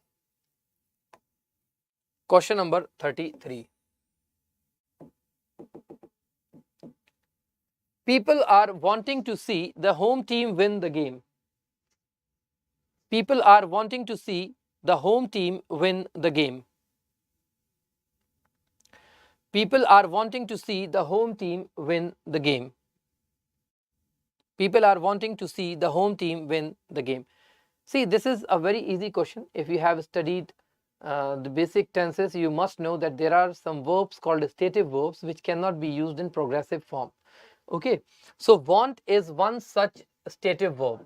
question number 33. People are wanting to see the home team win the game. People are wanting to see the home team win the game. People are wanting to see the home team win the game. People are wanting to see the home team win the game. See, this is a very easy question. If you have studied the basic tenses, you must know that there are some verbs called stative verbs which cannot be used in progressive form. Okay, so want is one such stative verb.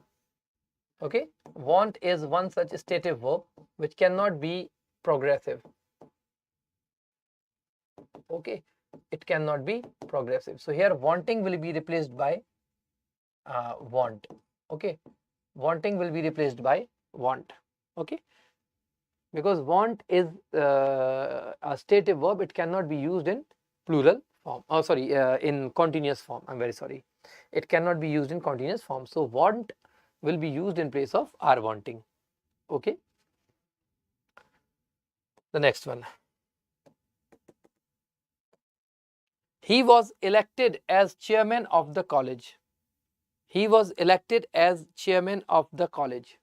Okay, want is one such stative verb which cannot be progressive. Okay, it cannot be progressive. So here wanting will be replaced by want. Okay, wanting will be replaced by want. Okay, because want is a stative verb, it cannot be used in plural form. Oh, sorry, in continuous form. I'm very sorry. It cannot be used in continuous form. So want will be used in place of are wanting. Okay. The next one. He was elected as chairman of the college. He was elected as chairman of the college.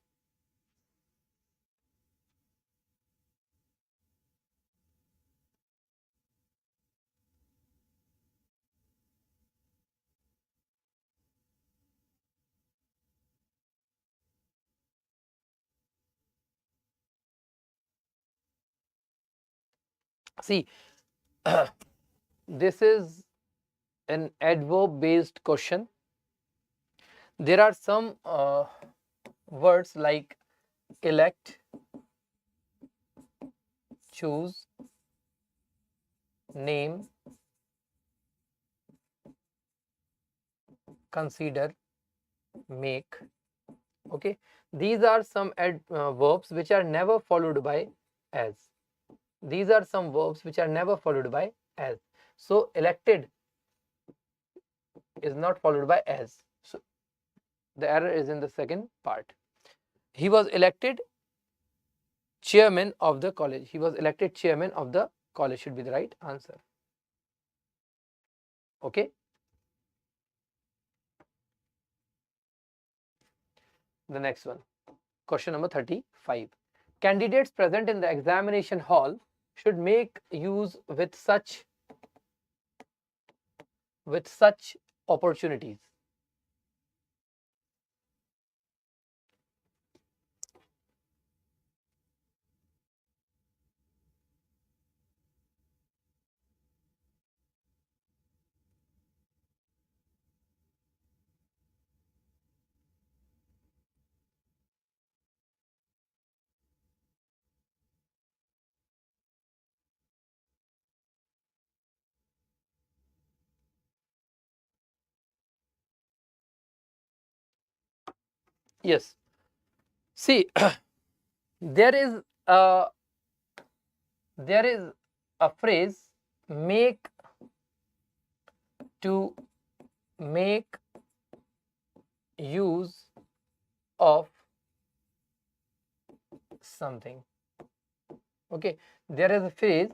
See, this is an adverb based question. There are some words like elect, choose, name, consider, make. Okay, these are some verbs which are never followed by as. These are some verbs which are never followed by as. So elected is not followed by as. So the error is in the second part. He was elected chairman of the college. He was elected chairman of the college should be the right answer. Okay. The next one, question number 35. Candidates present in the examination hall should make use with such opportunities. Yes. See, there is a phrase, make to make use of something. Okay, there is a phrase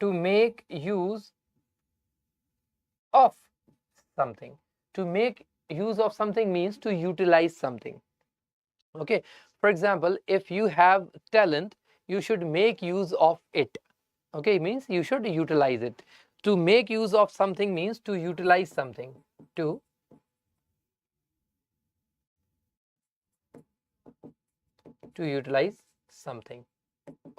to make use of something. To make use of something means to utilize something. Okay, for example, if you have talent, you should make use of it. Okay, means you should utilize it. To make use of something means to utilize something. To utilize something.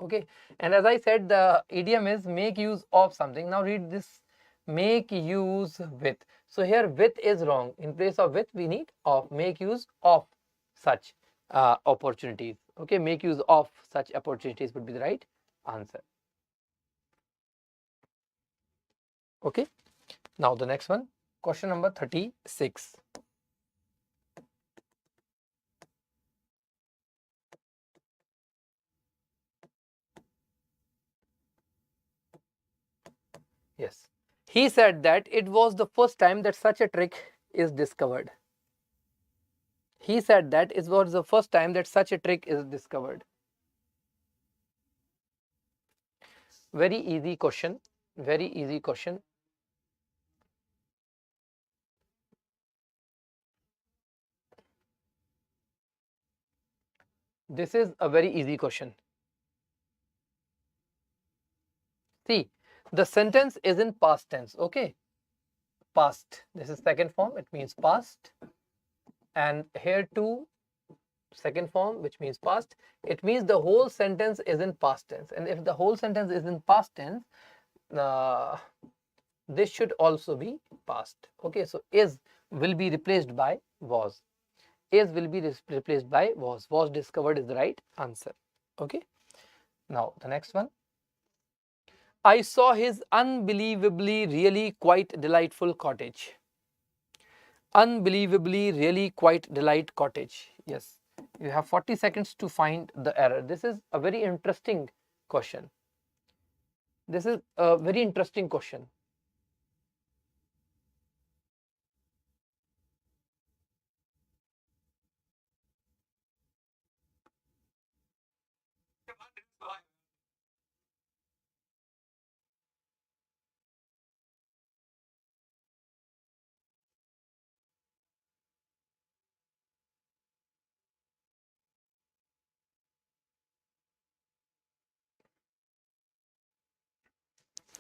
Okay, and as I said, the idiom is make use of something. Now read this, make use with. So here with is wrong. In place of with we need of. Make use of such opportunities. Okay, make use of such opportunities would be the right answer. Okay, now the next one, question number 36. Yes, he said that it was the first time that such a trick is discovered. He said that it was the first time that such a trick is discovered. Very easy question. Very easy question. This is a very easy question. See, the sentence is in past tense. Okay, past. This is second form. It means past. And here too, second form, which means past. It means the whole sentence is in past tense. And if the whole sentence is in past tense, this should also be past. Okay, so is will be replaced by was. Is will be replaced by was. Was discovered is the right answer. Okay, now the next one. I saw his unbelievably really quite delightful cottage. Unbelievably really quite delightful cottage. Yes, you have 40 seconds to find the error. This is a very interesting question. This is a very interesting question.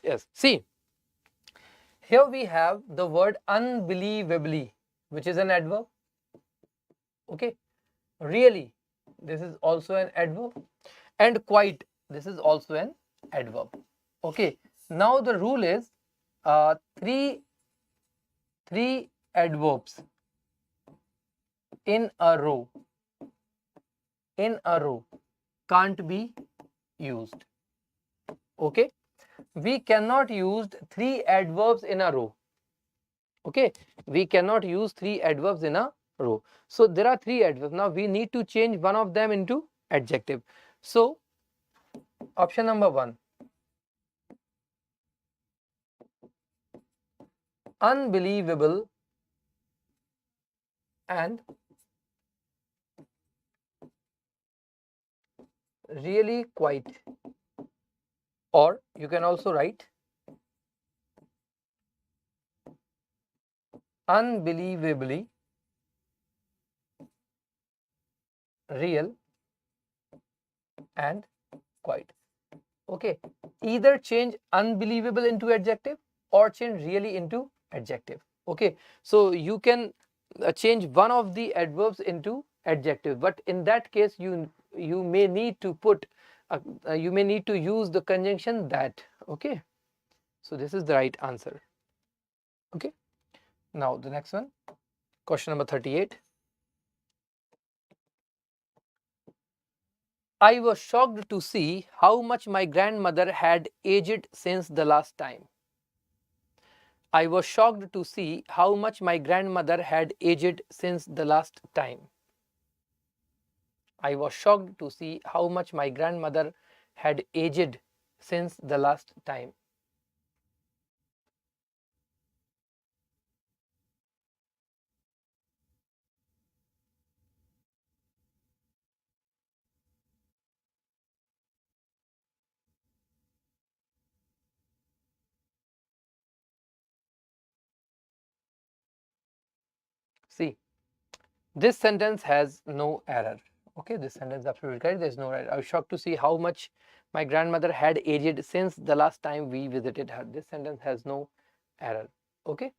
Yes, see, here we have the word unbelievably, which is an adverb. Okay, really, this is also an adverb. And quite, this is also an adverb. Okay, now the rule is three adverbs in a row can't be used. Okay, we cannot use three adverbs in a row. Okay, we cannot use three adverbs in a row. So there are three adverbs. Now we need to change one of them into adjective. So option number 1, unbelievable and really quite, or you can also write unbelievably real and quite. Okay, either change unbelievable into adjective or change really into adjective. Okay, so you can change one of the adverbs into adjective, but in that case you may need to put you may need to use the conjunction that. Okay, so this is the right answer. Okay, now the next one, question number 38. I was shocked to see how much my grandmother had aged since the last time. I was shocked to see how much my grandmother had aged since the last time. I was shocked to see how much my grandmother had aged since the last time. See, this sentence has no error. Okay, this sentence is absolutely correct. There is no error. I was shocked to see how much my grandmother had aged since the last time we visited her. This sentence has no error. Okay,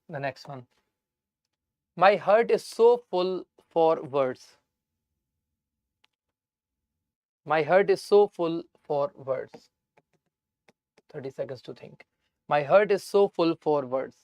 the next one. My heart is so full for words. My heart is so full for words. 30 seconds to think. My heart is so full for words.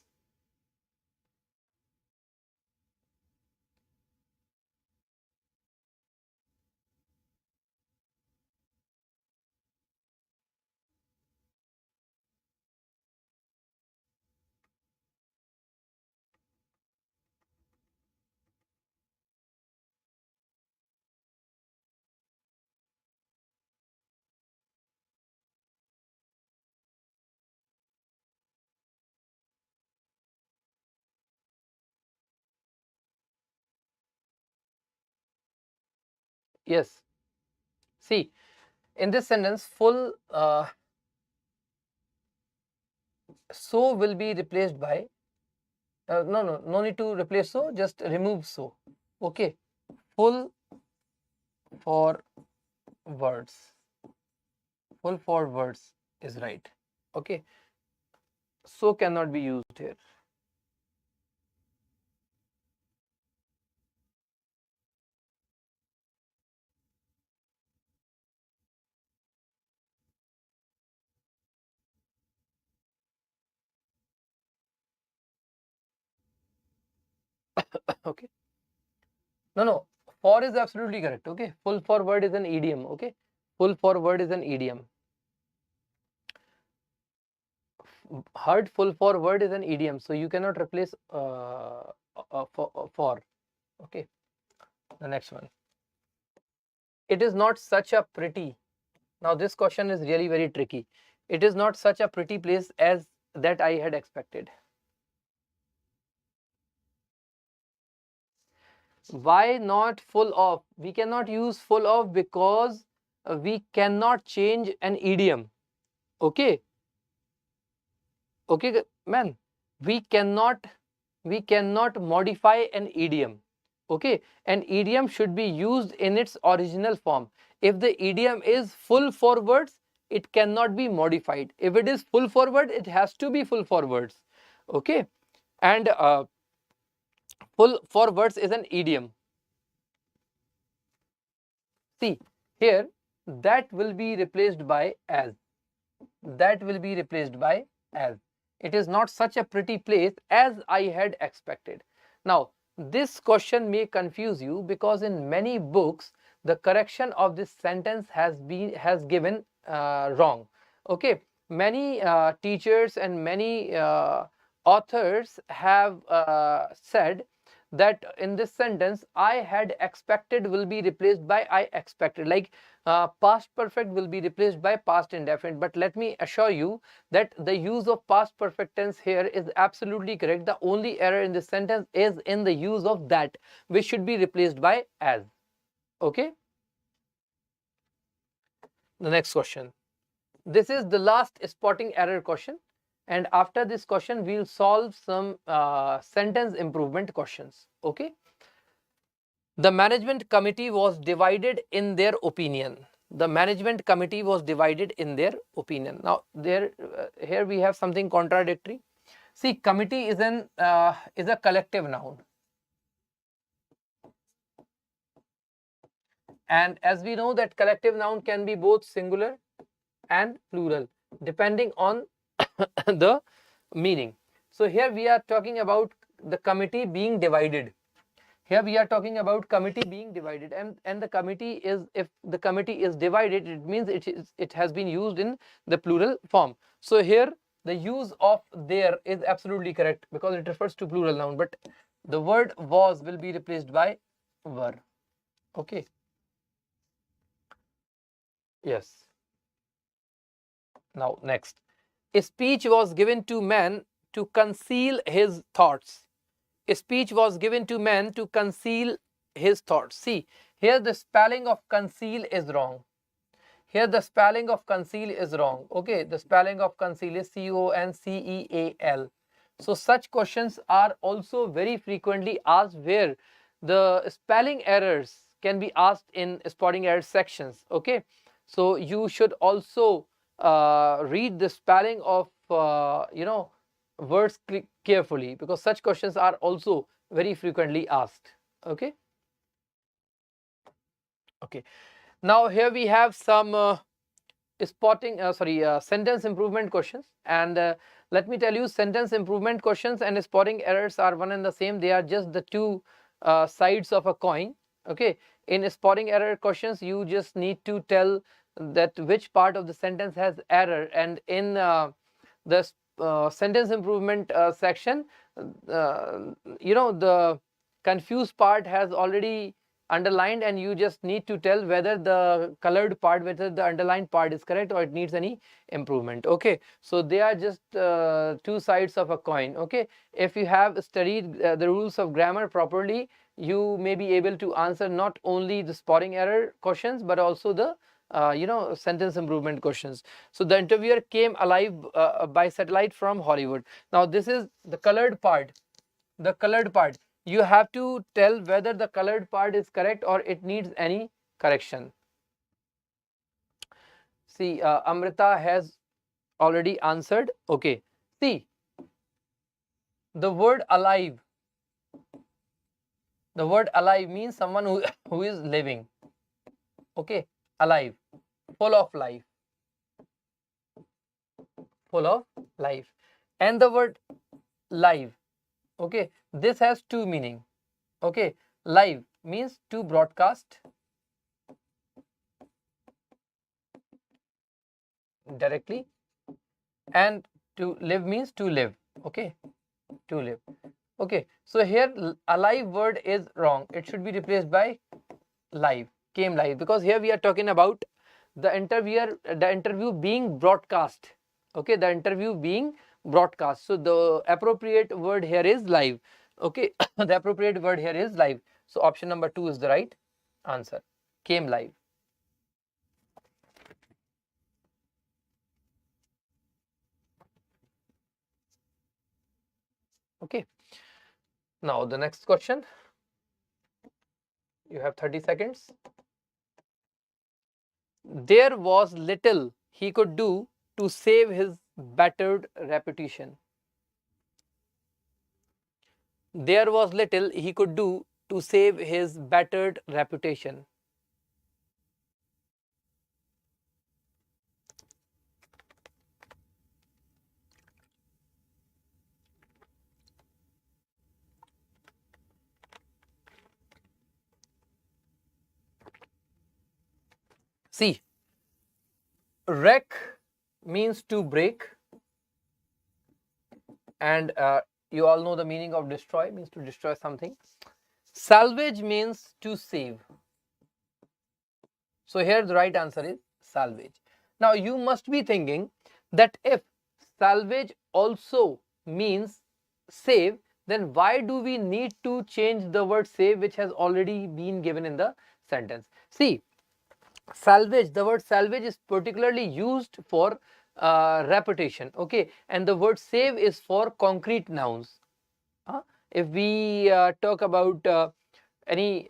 Yes. See, in this sentence, full so will be replaced by no need to replace so, just remove so. Okay, full for words. Full for words is right. Okay, so cannot be used here. Okay, no, for is absolutely correct. Okay, full for word is an idiom. Okay, full for word is an idiom. Heart full for word is an idiom, so you cannot replace for. Okay, the next one. It is not such a pretty. Now this question is really very tricky. It is not such a pretty place as that I had expected. Why not full of? We cannot use full of because we cannot change an idiom. Okay, okay, man. We cannot modify an idiom. Okay, an idiom should be used in its original form. If the idiom is full for words, it cannot be modified. If it is full for word, it has to be full for words. Okay, and full for words is an idiom. See, here that will be replaced by as. that will be replaced by as. It is not such a pretty place as I had expected. Now, this question may confuse you because in many books the correction of this sentence has given wrong. Okay, many teachers and many authors have said that in this sentence I had expected will be replaced by I expected, like past perfect will be replaced by past indefinite. But let me assure you that the use of past perfect tense here is absolutely correct. The only error in this sentence is in the use of that, which should be replaced by as. Okay, the next question. This is the last spotting error question, and after this question we'll solve some sentence improvement questions. Okay, the management committee was divided in their opinion. The management committee was divided in their opinion. Now here we have something contradictory. See, committee is a collective noun, and as we know that collective noun can be both singular and plural depending on the meaning. So here we are talking about the committee being divided. Here we are talking about committee being divided, and the committee is, if the committee is divided, it means it has been used in the plural form. So here the use of there is absolutely correct because it refers to plural noun, but the word was will be replaced by were. Okay. Yes. Now next. A speech was given to man to conceal his thoughts. A speech was given to man to conceal his thoughts. See, here the spelling of conceal is wrong. Here the spelling of conceal is wrong. Okay, the spelling of conceal is CONCEAL. So such questions are also very frequently asked where the spelling errors can be asked in spotting error sections. Okay, so you should also read the spelling of words carefully because such questions are also very frequently asked. Okay. Okay. Now here we have some sentence improvement questions, and let me tell you, sentence improvement questions and spotting errors are one and the same. They are just the two sides of a coin. Okay. In spotting error questions, you just need to tell that which part of the sentence has error, and in the sentence improvement section, the confused part has already underlined, and you just need to tell whether the colored part, whether the underlined part is correct or it needs any improvement. Okay, so they are just two sides of a coin. Okay, if you have studied the rules of grammar properly, you may be able to answer not only the spotting error questions but also the sentence improvement questions. So the interviewer came alive by satellite from Hollywood. Now this is the colored part. The colored part, you have to tell whether the colored part is correct or it needs any correction. See, Amrita has already answered. Okay, see, the word alive. The word alive means someone who is living. Okay, alive, full of life, full of life. And the word live, okay, this has two meaning. Okay, live means to broadcast directly, and to live means to live. Okay, to live. Okay, so here alive word is wrong. It should be replaced by live, came live, because here we are talking about the interview being broadcast. Okay, the interview being broadcast. So the appropriate word here is live. Okay, the appropriate word here is live. So option number 2 is the right answer. Came live. Okay. Now the next question. You have 30 seconds. There was little he could do to save his battered reputation. There was little he could do to save his battered reputation. See, wreck means to break, and you all know the meaning of destroy, means to destroy something. Salvage means to save. So here the right answer is salvage. Now you must be thinking that if salvage also means save, then why do we need to change the word save, which has already been given in the sentence? See, salvage, the word salvage is particularly used for repetition, okay, and the word save is for concrete nouns. If we talk about any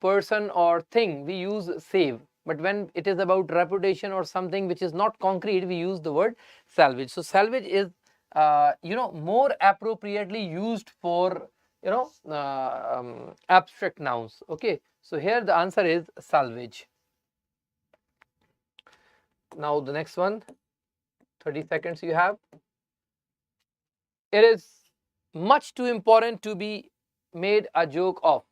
person or thing, we use save, but when it is about reputation or something which is not concrete, we use the word salvage. So salvage is more appropriately used for abstract nouns. Okay, so here the answer is salvage. Now the next one, 30 seconds you have. It is much too important to be made a joke of.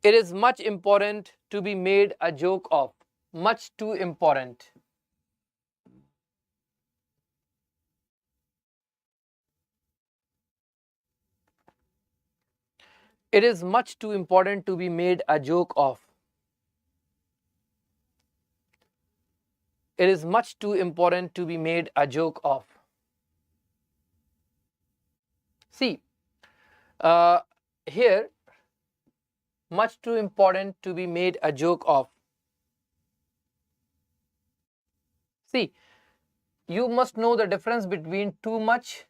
It is much important to be made a joke of. Much too important. It is much too important to be made a joke of. It is much too important to be made a joke of. See, here, much too important to be made a joke of. See, you must know the difference between too much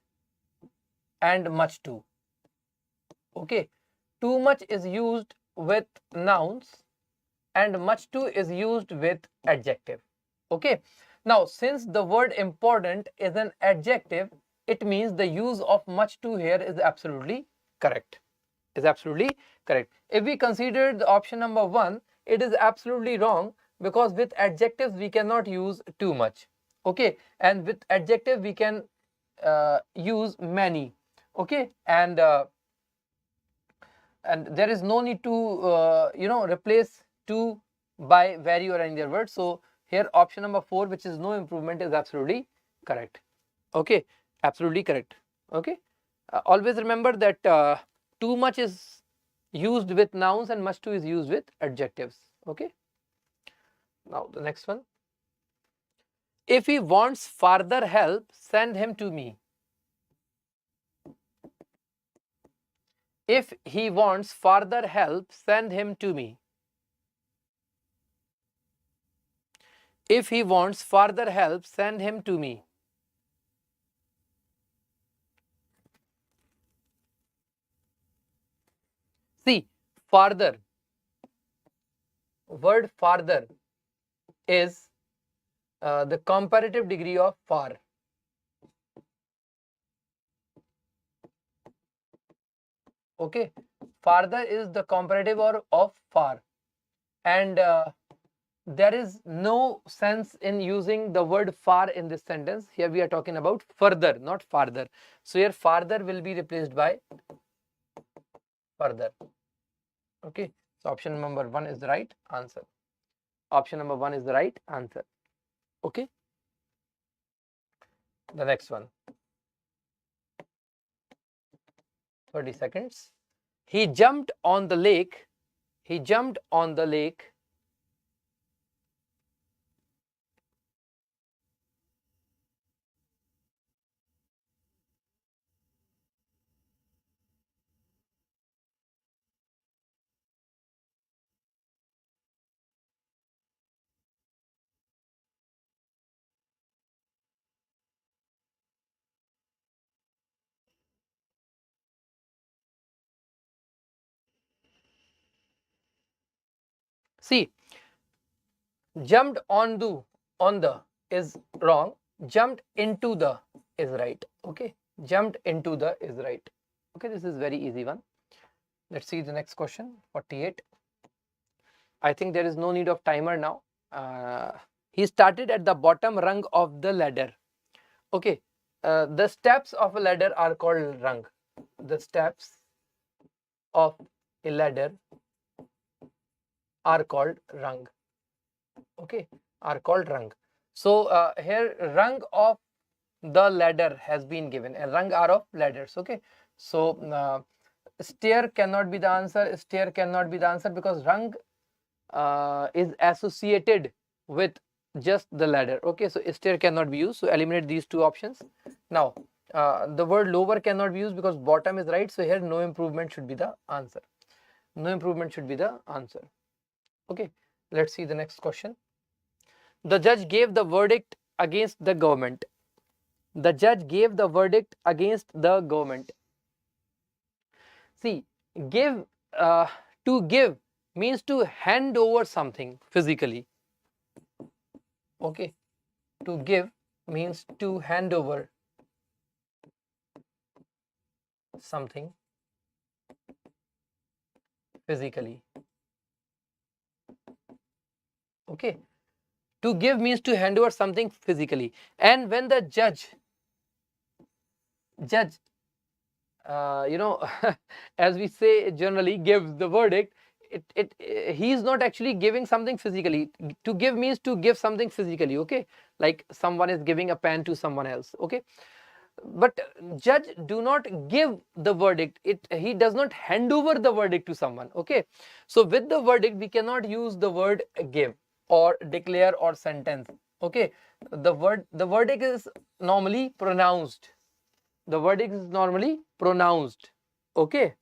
and much too. Okay, too much is used with nouns and much too is used with adjective. Okay, now since the word important is an adjective, it means the use of much too here is absolutely correct. Is absolutely correct. If we consider the option number 1, it is absolutely wrong, because with adjectives we cannot use too much. Okay, and with adjective we can use many. Okay, and there is no need to replace to by very or any other word. So here option number 4, which is no improvement, is absolutely correct. Okay, absolutely correct. Okay, always remember that too much is used with nouns and much too is used with adjectives. Okay, now the next one. If he wants further help, send him to me. If he wants further help, send him to me. If he wants further help, send him to me. See, further, word further is the comparative degree of far. Okay, further is the comparative of far, and there is no sense in using the word far in this sentence. Here we are talking about further, not farther. So here farther will be replaced by further. Okay, so option number 1 is the right answer. Option number 1 is the right answer. Okay, the next one, 30 seconds. He jumped on the lake. He jumped on the lake. See, jumped on the is wrong. Jumped into the is right. Okay, jumped into the is right. Okay, this is very easy one. Let's see the next question, 48. I think there is no need of timer now. He started at the bottom rung of the ladder. Okay, the steps of a ladder are called rung. The steps of a ladder are called rung. Okay, are called rung. So here rung of the ladder has been given, and rung are of ladders. Okay, so stair cannot be the answer. Stair cannot be the answer because rung is associated with just the ladder. Okay, so stair cannot be used, so eliminate these two options. Now the word lower cannot be used because bottom is right, so here no improvement should be the answer. No improvement should be the answer. Okay, let's see the next question. The judge gave the verdict against the government. The judge gave the verdict against the government. See, give, to give means to hand over something physically. Okay, to give means to hand over something physically. Okay, to give means to hand over something physically, and when the judge as we say generally, gives the verdict, he is not actually giving something physically. To give means to give something physically. Okay, like someone is giving a pen to someone else. Okay, but judge do not give the verdict. He does not hand over the verdict to someone. Okay, so with the verdict we cannot use the word give or declare or sentence. Okay, the verdict is normally pronounced. The verdict is normally pronounced. Okay.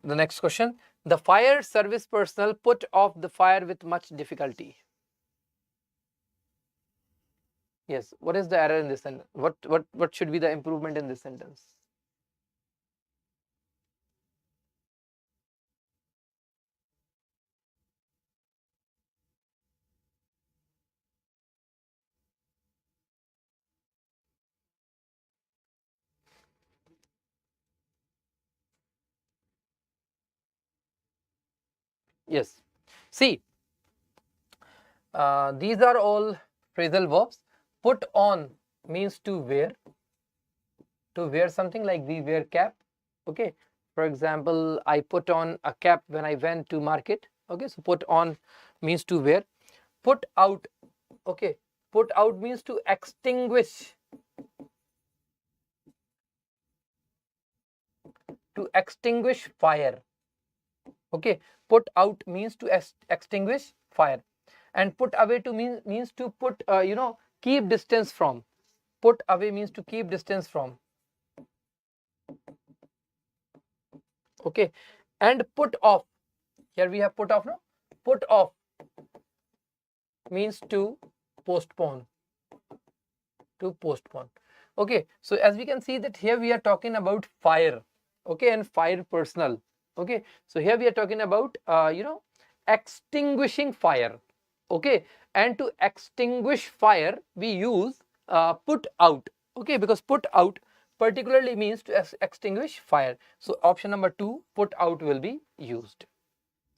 The next question. The fire service personnel put off the fire with much difficulty. Yes. What is the error in this sentence? What should be the improvement in this sentence? Yes. See, these are all phrasal verbs. Put on means to wear. To wear something, like we wear cap. Okay. For example, I put on a cap when I went to market. Okay. So put on means to wear. Put out. Okay. Put out means to extinguish. To extinguish fire. Okay, put out means to extinguish fire, and put away to means to put keep distance from. Put away means to keep distance from. Okay, and put off, here we have put off. No, put off means to postpone. To postpone. Okay, so as we can see that here we are talking about fire. Okay, and fire personnel. Okay, so here we are talking about extinguishing fire. Okay, and to extinguish fire we use put out. Okay, because put out particularly means to extinguish fire. So option number 2, put out, will be used.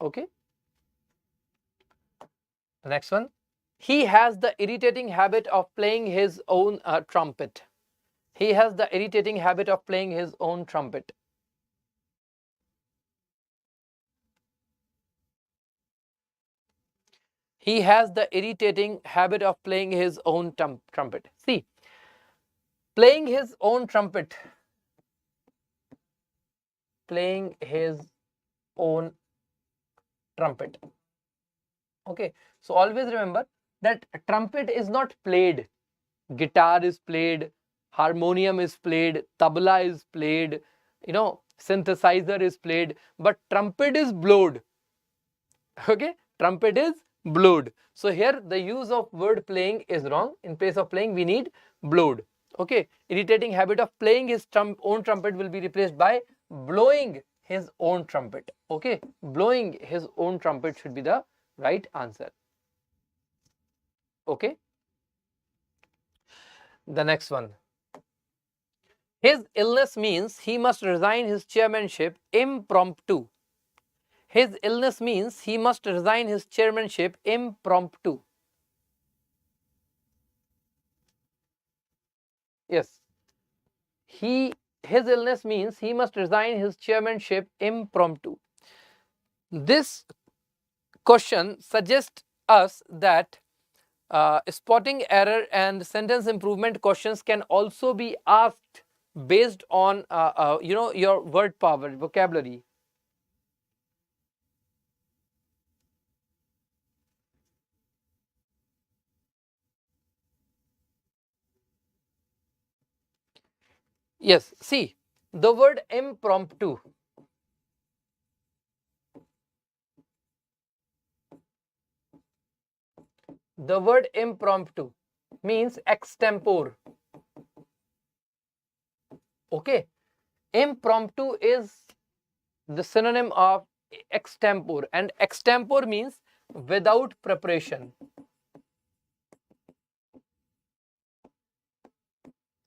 Okay, the next one. He has the irritating habit of playing his own trumpet. He has the irritating habit of playing his own trumpet. He has the irritating habit of playing his own trumpet. See, playing his own trumpet. Playing his own trumpet. Okay, so always remember that trumpet is not played. Guitar is played, harmonium is played, tabla is played, synthesizer is played, but trumpet is blowed. Okay, trumpet is blowed. So here the use of word playing is wrong. In place of playing we need blowed. Okay, irritating habit of playing his own trumpet will be replaced by blowing his own trumpet. Okay, blowing his own trumpet should be the right answer. Okay, the next one. His illness means he must resign his chairmanship impromptu. His illness means he must resign his chairmanship impromptu. Yes, his illness means he must resign his chairmanship impromptu. This question suggests us that spotting error and sentence improvement questions can also be asked based on your word power, vocabulary. Yes, see the word impromptu. The word impromptu means extempore. Okay, impromptu is the synonym of extempore, and extempore means without preparation.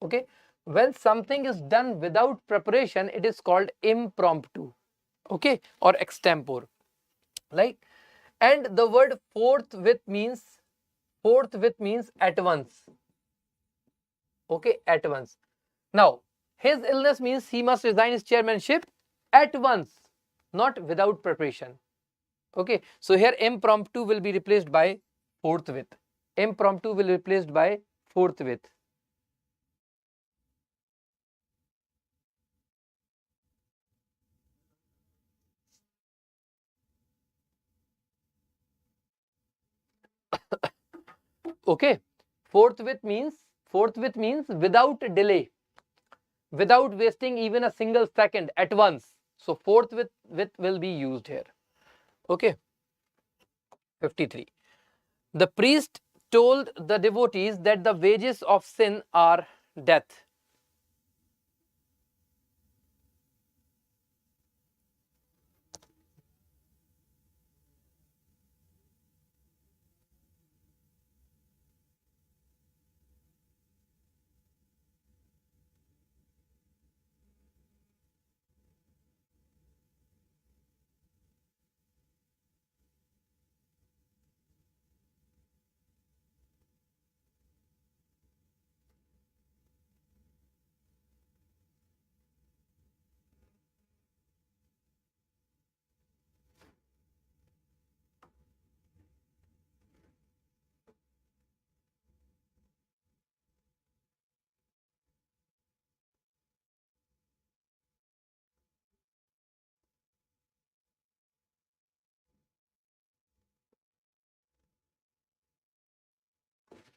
Okay, when something is done without preparation, it is called impromptu. Okay, or extempore. Like, and the word forthwith means at once. Okay, at once. Now, his illness means he must resign his chairmanship at once, not without preparation. Okay, so here impromptu will be replaced by forthwith. Impromptu will be replaced by forthwith. Okay, forthwith means without delay, without wasting even a single second, at once. So forthwith will be used here. Okay, 53. The priest told the devotees that the wages of sin are death.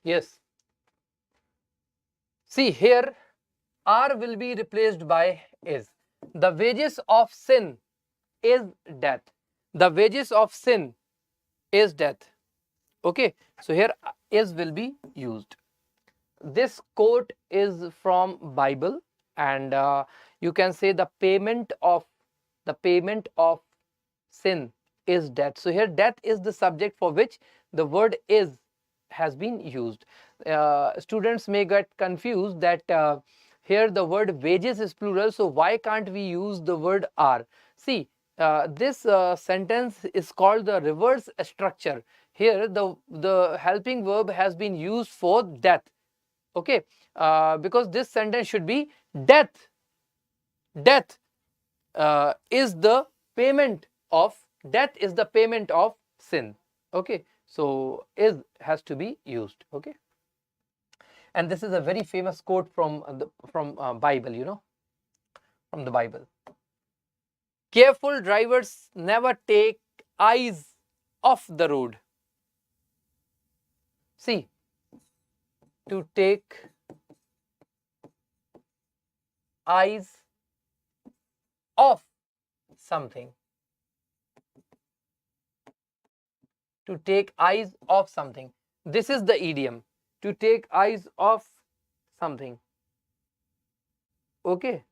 Yes. See here, are will be replaced by is. The wages of sin is death. The wages of sin is death. Okay, so here is will be used. This quote is from Bible, and you can say the payment of sin is death. So here death is the subject for which the word is has been used. Students may get confused that here the word wages is plural, so why can't we use the word are? See, this sentence is called the reverse structure. Here the helping verb has been used for death. Okay, because this sentence should be death is the payment of sin. Okay, so is has to be used. Okay, and this is a very famous quote from Bible, from the Bible. Careful drivers never take eyes off the road. See, to take eyes off something. To take eyes off something. This is the idiom. To take eyes off something. Okay.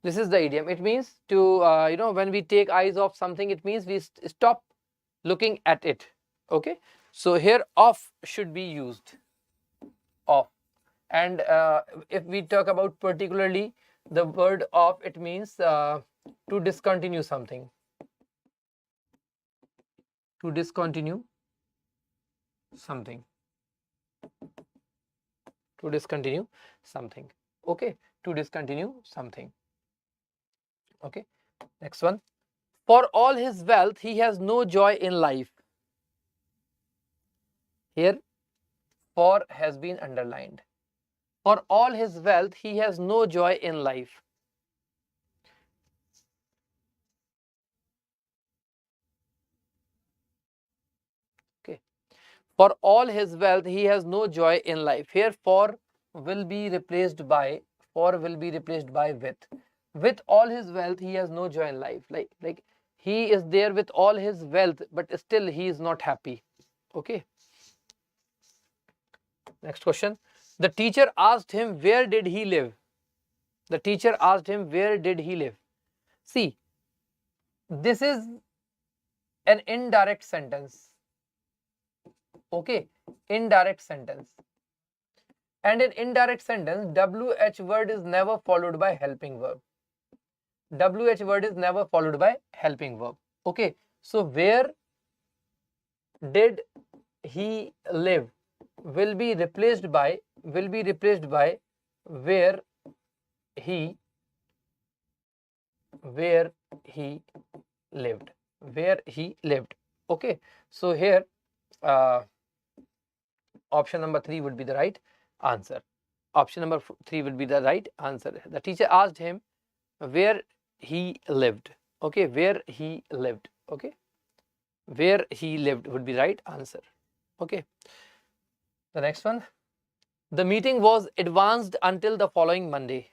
This is the idiom. It means to, when we take eyes off something, it means we stop looking at it. Okay. So here off should be used. Off. And if we talk about particularly the word off, it means to discontinue something. To discontinue something. to discontinue something. Okay, to discontinue something. Okay, next one. For all his wealth, he has no joy in life. Here, for has been underlined. For all his wealth, he has no joy in life. Okay. For all his wealth, he has no joy in life. Here, for will be replaced by, with. With all his wealth, he has no joy in life. Like he is there with all his wealth, but still he is not happy. Okay. Next question. The teacher asked him, where did he live? The teacher asked him, where did he live? See, this is an indirect sentence. Okay, indirect sentence. And in indirect sentence, WH word is never followed by helping verb. WH word is never followed by helping verb. Okay, so where did he live will be replaced by where he lived. Okay, so here option number 3 would be the right answer. Option number 3 would be the right answer. The teacher asked him where he lived. Okay, where he lived. Okay, where he lived would be right answer. Okay, the next one. The meeting was advanced until the following Monday.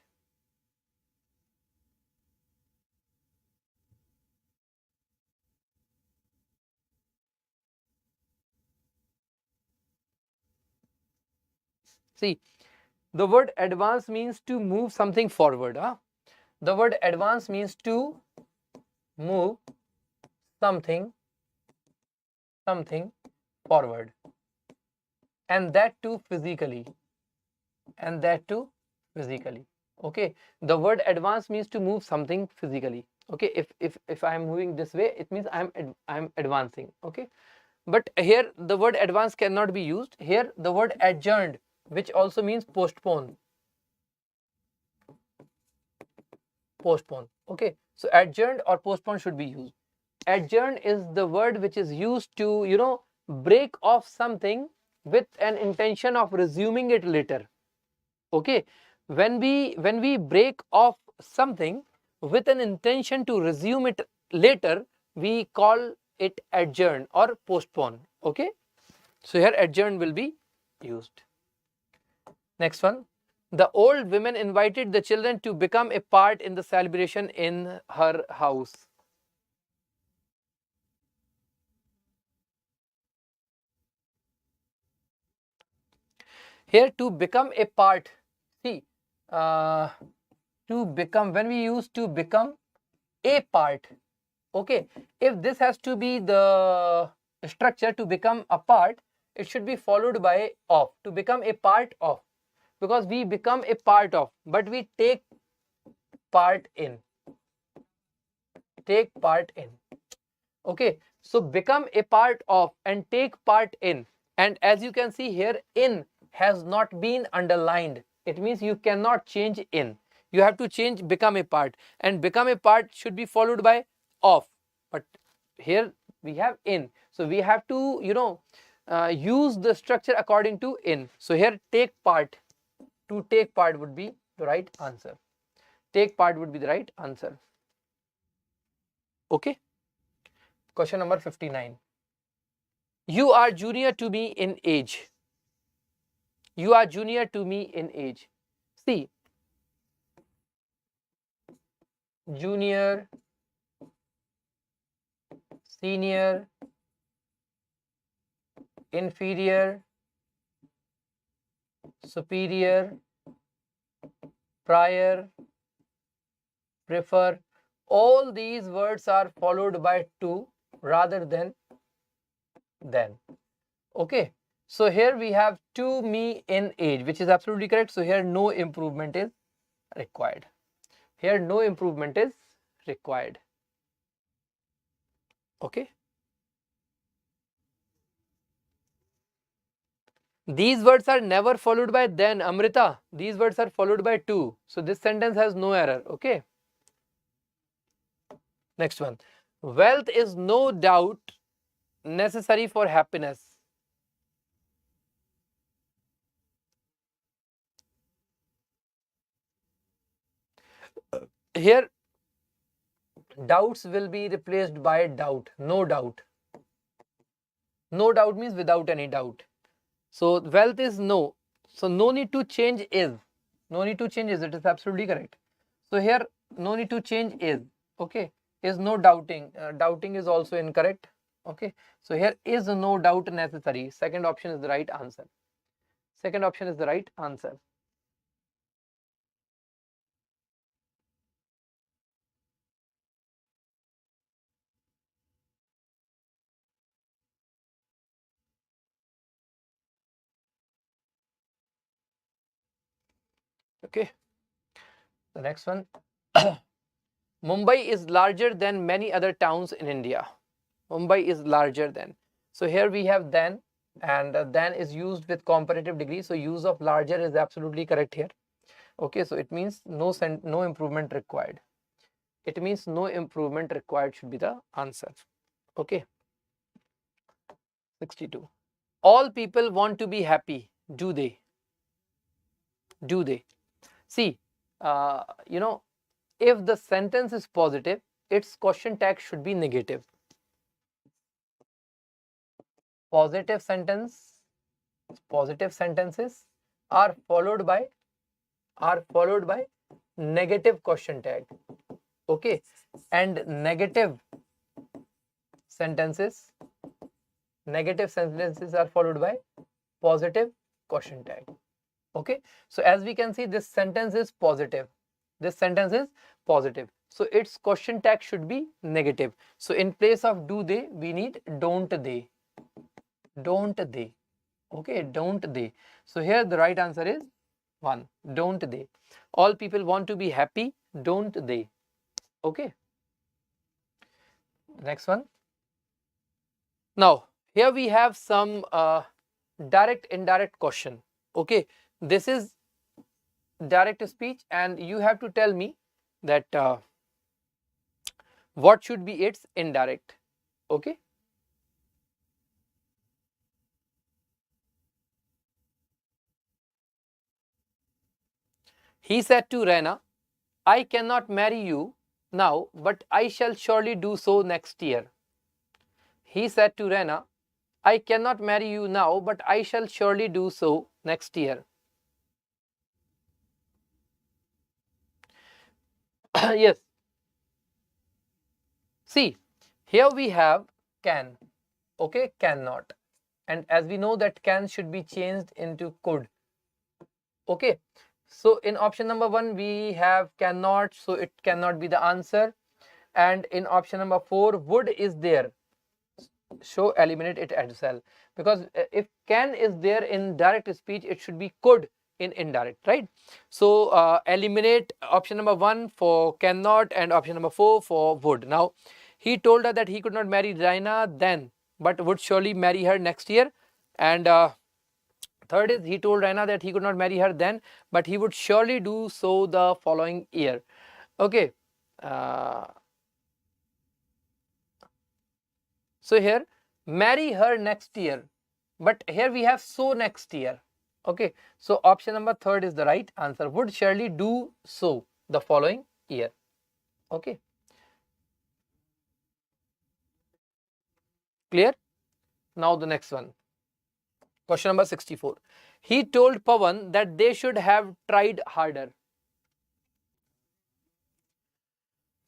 See, the word advance means to move something forward. The word advance means to move something forward, and that too physically. Okay, the word advance means to move something physically. Okay, if I am moving this way, it means I am advancing. Okay, but here the word advance cannot be used. Here the word adjourned, which also means postpone. Okay, so adjourned or postpone should be used. Adjourn is the word which is used to break off something with an intention of resuming it later. Okay, when we break off something with an intention to resume it later, we call it adjourn or postpone. Okay, so here adjourn will be used. Next one. The old woman invited the children to become a part in the celebration in her house. Here, to become a part. See, to become, when we use to become a part, okay, if this has to be the structure, to become a part, it should be followed by of, to become a part of, because we become a part of, but we take part in. Okay, so become a part of and take part in, and as you can see here, in has not been underlined. It means you cannot change in. You have to change become a part, and become a part should be followed by of, but here we have in, so we have to use the structure according to in. So here take part, to take part would be the right answer. Take part would be the right answer. Okay, question number 59. You are junior to me in age. You are junior to me in age. See, junior, senior, inferior, superior, prior, prefer, all these words are followed by to rather than then. Okay, so here we have to me in age, which is absolutely correct. So here no improvement is required. Here no improvement is required. Okay, These words are never followed by then, Amrita. These words are followed by to. So this sentence has no error. Okay. Next one. Wealth is no doubt necessary for happiness. Here, doubts will be replaced by doubt. No doubt. No doubt means without any doubt. So wealth is no. So no need to change is. No need to change is. It is absolutely correct. So here, no need to change is. Okay. Is no doubting. Doubting is also incorrect. Okay. So here is no doubt necessary. Second option is the right answer. Second option is the right answer. Okay. The next one. Mumbai is larger than many other towns in India. Mumbai is larger than. So here we have than, and than is used with comparative degree. So use of larger is absolutely correct here. Okay, so it means no improvement required. It means no improvement required should be the answer. Okay. 62. All people want to be happy. Do they? Do they? See, if the sentence is positive, its question tag should be negative. Positive sentences are followed by negative question tag. Okay, and negative sentences are followed by positive question tag. Okay, so as we can see, this sentence is positive. So its question tag should be negative. So in place of do they, we need don't they. Okay, don't they. So here the right answer is 1. Don't they. All people want to be happy. Don't they. Okay. Next one. Now here we have some direct indirect question. Okay, this is direct speech and you have to tell me that what should be its indirect. Okay. He said to Raina, I cannot marry you now, but I shall surely do so next year. He said to Raina, I cannot marry you now, but I shall surely do so next year. Yes. See, here we have can. Okay, cannot. And as we know that can should be changed into could. Okay. So in option number 1, we have cannot, so it cannot be the answer. And in option number 4, would is there. So eliminate it as well. Because if can is there in direct speech, it should be could in indirect, right? So eliminate option number 1 for cannot and option number 4 for would. Now, he told her that he could not marry Raina then, but would surely marry her next year. And third is he told Raina that he could not marry her then, but he would surely do so the following year. Okay. So here, marry her next year. But here we have so next year. Okay. So option number 3 is the right answer. Would surely do so the following year. Okay. Clear? Now the next one. Question number 64. He told Pawan that they should have tried harder.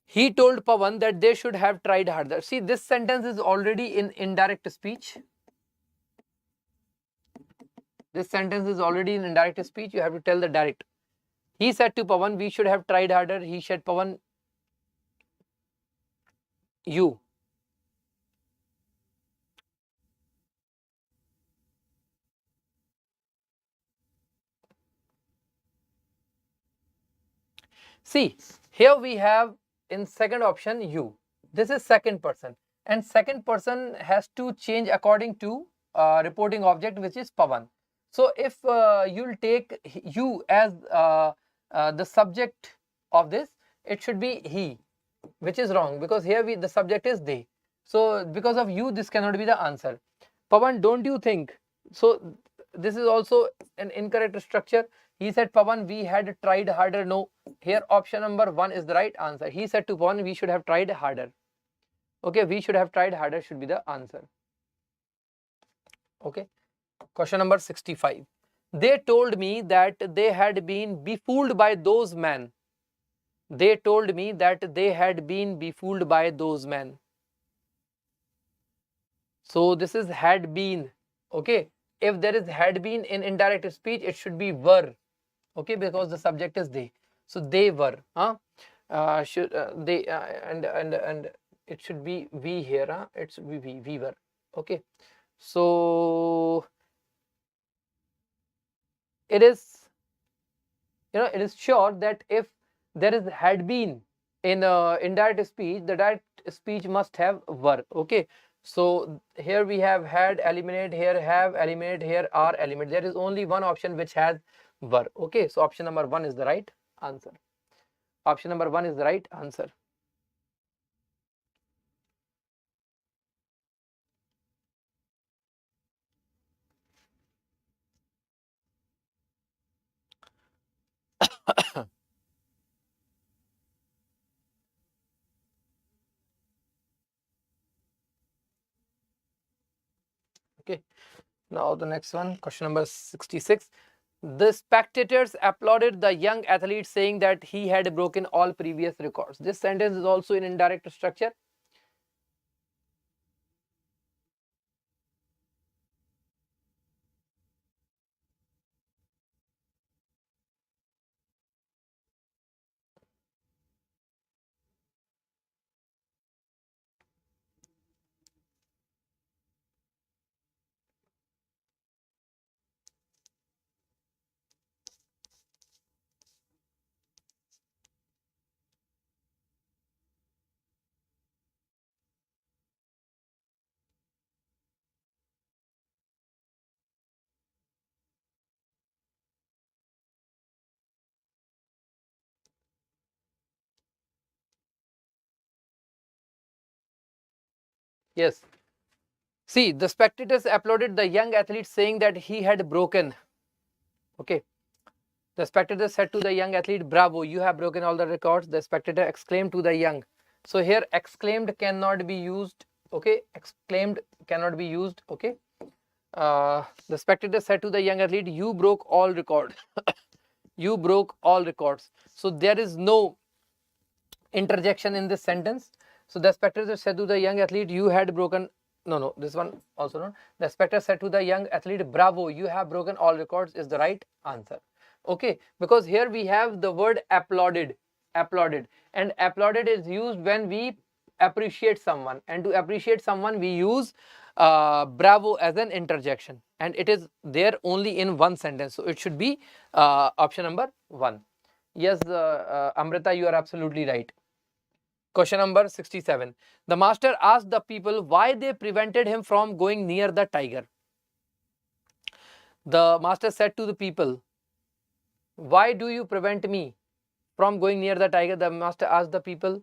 He told Pawan that they should have tried harder. See, this sentence is already in indirect speech. This sentence is already in indirect speech. You have to tell the direct. He said to Pawan, we should have tried harder. He said, Pawan, you. See, here we have in second option you. This is second person. And second person has to change according to reporting object, which is Pawan. So if you'll take you as the subject of this, it should be he, which is wrong because here the subject is they. So because of you, this cannot be the answer. Pawan, don't you think? So this is also an incorrect structure. He said, Pawan, we had tried harder. No, here option number 1 is the right answer. He said to Pawan, we should have tried harder. Okay, we should have tried harder should be the answer. Okay, question number 65. They told me that they had been befooled by those men. They told me that they had been befooled by those men. So this is had been. Okay, if there is had been in indirect speech, it should be were. Okay, because the subject is they. So they were. Should they and it should be we here. It should be we were. Okay, so it is, it is sure that if there is had been in indirect speech, the direct speech must have were. Okay, so here we have had, eliminate, here have, eliminate, here are, eliminate. There is only one option which has were. Okay, so option number 1 is the right answer. Option number 1 is the right answer. Okay, now the next one, question number 66. The spectators applauded the young athlete, saying that he had broken all previous records. This sentence is also in indirect structure. Yes. See, the spectators applauded the young athlete, saying that he had broken. Okay. The spectator said to the young athlete, bravo, you have broken all the records. The spectator exclaimed to the young. So here exclaimed cannot be used. Okay. Exclaimed cannot be used. Okay. The spectator said to the young athlete, you broke all records. You broke all records. So there is no interjection in this sentence. So the spectator said to the young athlete, you had broken, no, this one also not. The spectator said to the young athlete, bravo, you have broken all records is the right answer. Okay, because here we have the word applauded, and applauded is used when we appreciate someone, and to appreciate someone we use bravo as an interjection, and it is there only in one sentence. So it should be option number 1. Yes, Amrita, you are absolutely right. Question number 67. The master asked the people why they prevented him from going near the tiger. The master said to the people, why do you prevent me from going near the tiger? The master asked the people,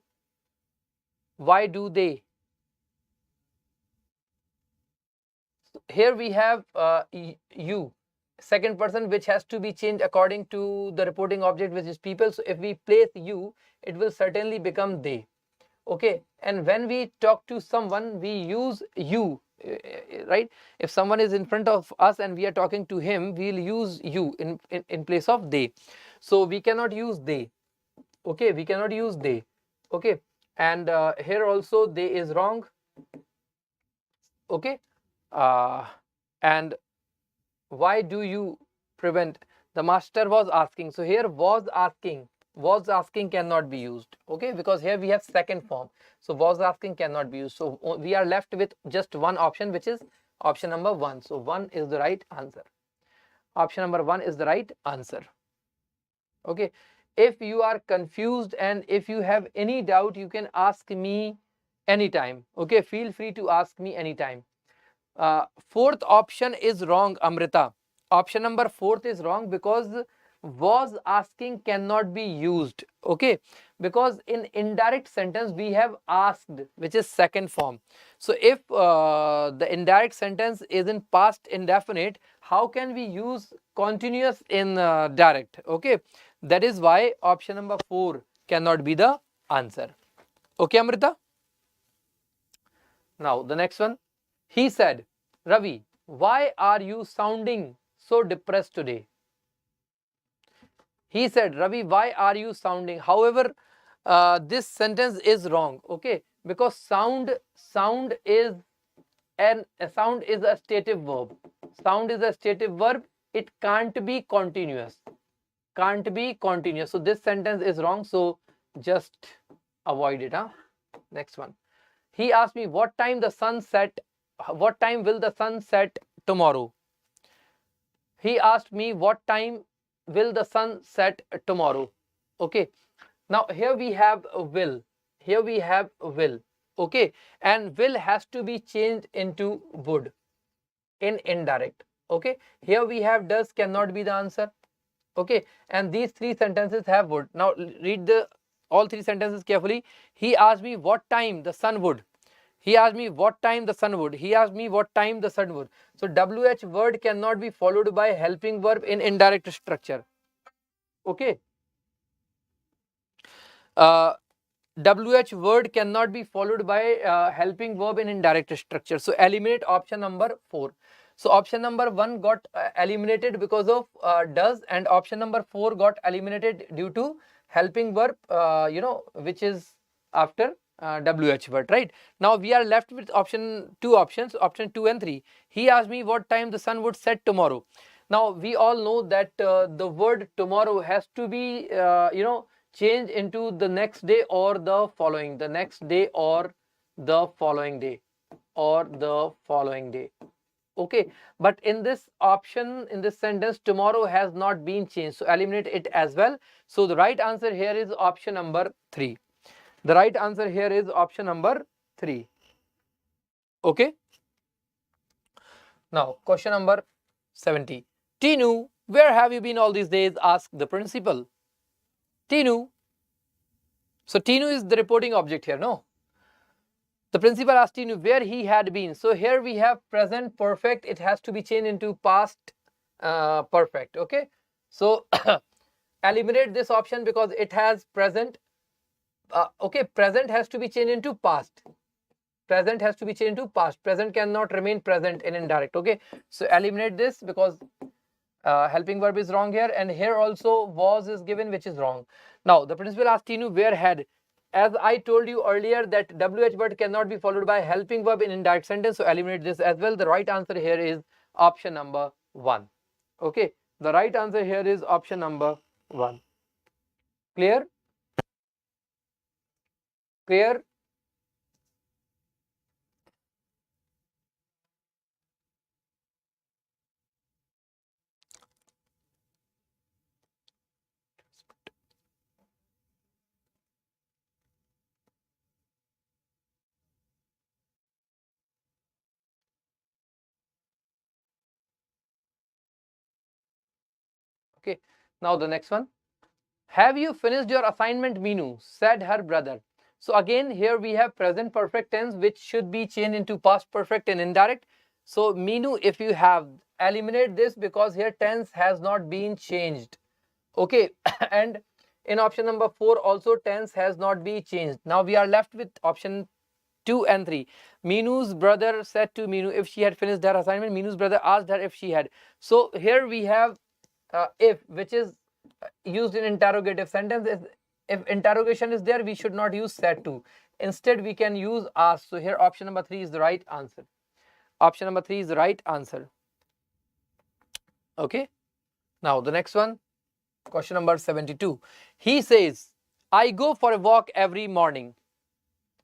why do they? Here we have you, second person, which has to be changed according to the reporting object, which is people. So if we place you, it will certainly become they. Okay, and when we talk to someone, we use you, right? If someone is in front of us and we are talking to him, we'll use you in place of they. So we cannot use they. Okay, we cannot use they. Okay, and here also they is wrong. Okay, and why do you prevent? The master was asking. So here was asking cannot be used. Okay, because here we have second form. So was asking cannot be used. So we are left with just one option, which is option number 1. So 1 is the right answer. Option number 1 is the right answer. Okay, if you are confused and if you have any doubt, you can ask me anytime. Okay, feel free to ask me anytime. Fourth option is wrong, Amrita. option number 4th is wrong because was asking cannot be used. Okay, because in indirect sentence we have asked, which is second form. So if the indirect sentence is in past indefinite, how can we use continuous in direct? Okay, that is why option number 4 cannot be the answer. Okay, Amrita. Now the next one, he said, Ravi, why are you sounding so depressed today? He said, Ravi, why are you sounding? However, this sentence is wrong. Okay, because sound is a stative verb. Sound is a stative verb. It can't be continuous. Can't be continuous. So this sentence is wrong. So just avoid it. Next one. He asked me what time the sun set. What time will the sun set tomorrow? He asked me what time will the sun set tomorrow. Okay, now here we have will. Here we have will. Okay, and will has to be changed into would in indirect. Okay, here we have does cannot be the answer. Okay, and these three sentences have would. Now read the all three sentences carefully. He asked me what time the sun would. He asked me what time the sun would. He asked me what time the sun would. So WH word cannot be followed by helping verb in indirect structure. Okay. WH word cannot be followed by helping verb in indirect structure. So eliminate option number 4. So option number 1 got eliminated because of does, and option number 4 got eliminated due to helping verb, which is after WH word, right? Now we are left with two options, option 2 and 3. He asked me what time the sun would set tomorrow. Now we all know that the word tomorrow has to be, changed into the next day or the following, the next day or the following day, or the following day. Okay, but in this option, in this sentence, tomorrow has not been changed, so eliminate it as well. So the right answer here is option number 3. The right answer here is option number 3. Okay. Now question number 70. Tinu, where have you been all these days? Asked the principal. Tinu. So Tinu is the reporting object here, no? The principal asked Tinu where he had been. So here we have present perfect. It has to be changed into past perfect. Okay. So eliminate this option because it has present. Okay, present has to be changed into past. Present has to be changed to past. Present cannot remain present in indirect. Okay, so eliminate this because helping verb is wrong here, and here also was is given, which is wrong. Now the principal asked Tinu where had. As I told you earlier that WH word cannot be followed by helping verb in indirect sentence, so eliminate this as well. The right answer here is option number 1. Okay, the right answer here is option number 1. Clear? Clear? Okay, now the next one. Have you finished your assignment, Meenu? Said her brother. So again, here we have present perfect tense, which should be changed into past perfect and indirect. So Meenu, if you have, eliminate this because here tense has not been changed. Okay, and in option number 4 also tense has not been changed. Now we are left with option 2 and 3. Meenu's brother said to Meenu if she had finished her assignment. Meenu's brother asked her if she had. So here we have if, which is used in interrogative sentence. If interrogation is there, we should not use said to. Instead, we can use asked. So here option number 3 is the right answer. Option number 3 is the right answer. Okay. Now the next one, question number 72. He says, I go for a walk every morning.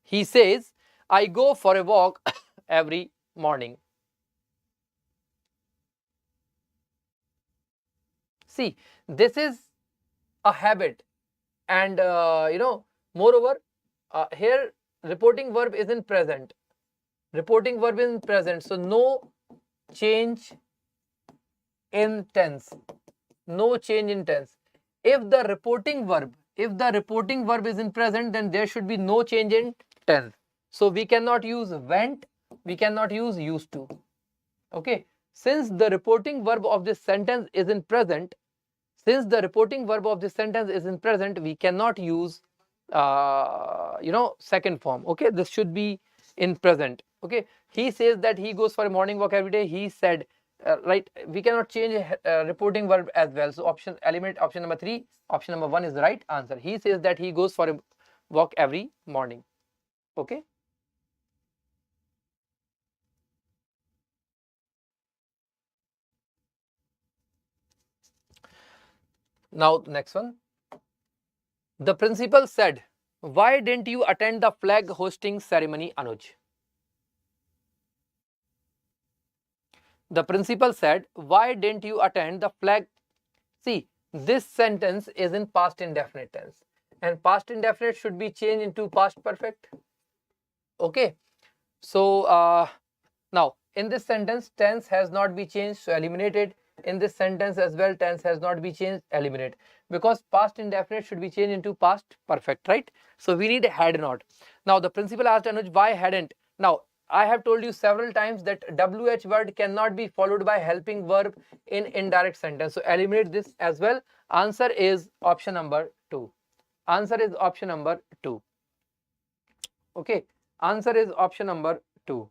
He says, I go for a walk every morning. See, this is a habit, and moreover, here reporting verb is in present. Reporting verb is in present, so no change in tense. No change in tense. If the reporting verb is in present, then there should be no change in tense. So we cannot use went, we cannot use used to. Okay, since the reporting verb of this sentence is in present, we cannot use second form. Okay, this should be in present. Okay, he says that he goes for a morning walk every day. He said, right, we cannot change reporting verb as well. So eliminate option number 3. Option number 1 is the right answer. He says that he goes for a walk every morning. Okay. Now next one. The principal said, "Why didn't you attend the flag hosting ceremony, Anuj?" The principal said, "Why didn't you attend the flag?" See, this sentence is in past indefinite tense, and past indefinite should be changed into past perfect. Okay, so now in this sentence tense has not been changed, so eliminate it. In this sentence as well, tense has not been changed, eliminate, because past indefinite should be changed into past perfect, right? So we need had not. Now the principal asked Anuj, why hadn't? Now I have told you several times that WH word cannot be followed by helping verb in indirect sentence, so eliminate this as well. Answer is option number 2. Answer is option number 2. Okay, answer is option number 2.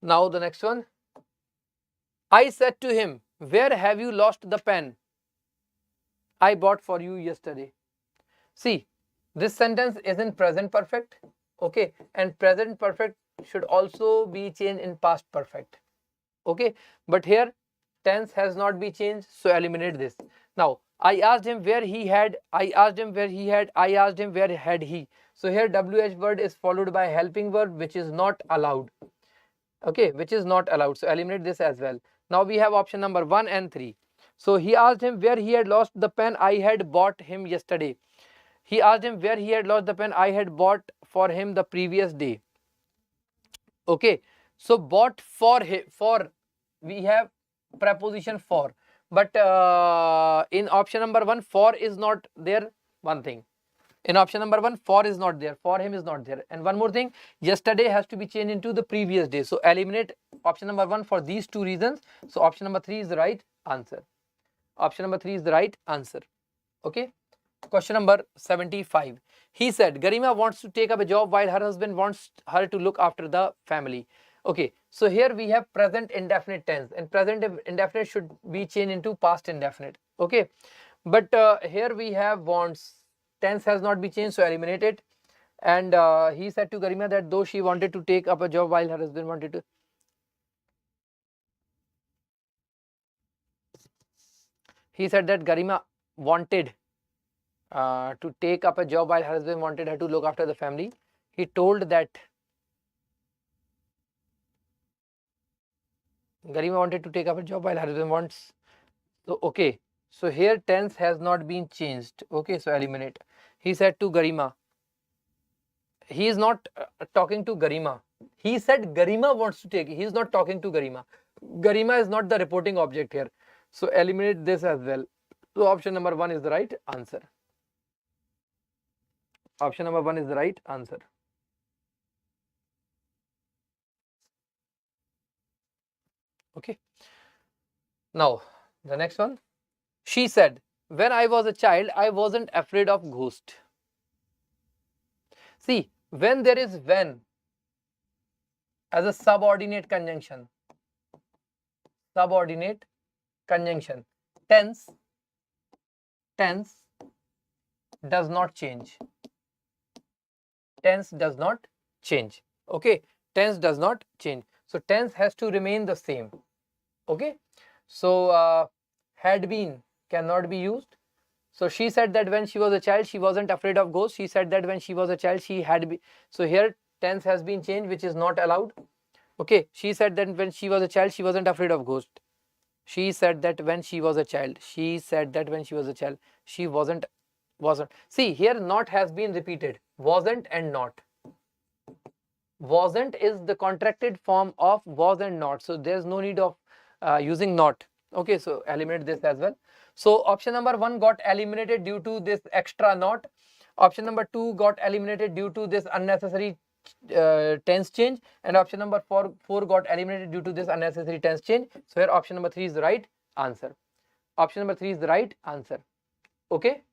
Now the next one. I said to him, "Where have you lost the pen I bought for you yesterday?" See, this sentence is in present perfect. Okay, and present perfect should also be changed in past perfect. Okay, but here tense has not been changed, so eliminate this. Now I asked him where he had, I asked him where he had, I asked him where had he. So here WH word is followed by helping verb, which is not allowed. Okay, which is not allowed, so eliminate this as well. Now we have option number 1 and 3. So he asked him where he had lost the pen I had bought him yesterday. He asked him where he had lost the pen I had bought for him the previous day. Okay, so bought for we have preposition for, but in option number 1 for is not there. One thing, in option number 1 for is not there, for him is not there, and one more thing, yesterday has to be changed into the previous day, so eliminate option number 1 for these 2 reasons. So option number 3 is the right answer. Option number 3 is the right answer. Okay, question number 75. He said Garima wants to take up a job while her husband wants her to look after the family. Okay, so here we have present indefinite tense, and present indefinite should be changed into past indefinite. Okay, but here we have wants, tense has not been changed, so eliminate it. And he said to Garima that though she wanted to take up a job while her husband wanted to, he said that Garima wanted to take up a job while her husband wanted her to look after the family. He told that Garima wanted to take up a job while her husband wants. So okay, so here tense has not been changed. Okay, so eliminate. He said to Garima. He is not talking to Garima. He said Garima wants to take. He is not talking to Garima. Garima is not the reporting object here. So eliminate this as well. So option number 1 is the right answer. Option number 1 is the right answer. Okay. Now the next one. She said, when I was a child, I wasn't afraid of ghost. See, when there is when as a subordinate conjunction, tense does not change. Tense does not change. Okay, tense does not change. So tense has to remain the same. Okay, so had been cannot be used. So she said that when she was a child, she wasn't afraid of ghosts. She said that when she was a child, she had been. So here tense has been changed, which is not allowed. Okay, she said that when she was a child, she wasn't afraid of ghosts. She said that when she was a child. She said that when she was a child, she wasn't. See, here not has been repeated. Wasn't and not. Wasn't is the contracted form of was and not. So there's no need of using not. Okay, so eliminate this as well. So option number 1 got eliminated due to this extra not. Option number 2 got eliminated due to this unnecessary tense change, and option number 4 got eliminated due to this unnecessary tense change. So here option number 3 is the right answer. Option number 3 is the right answer. Okay.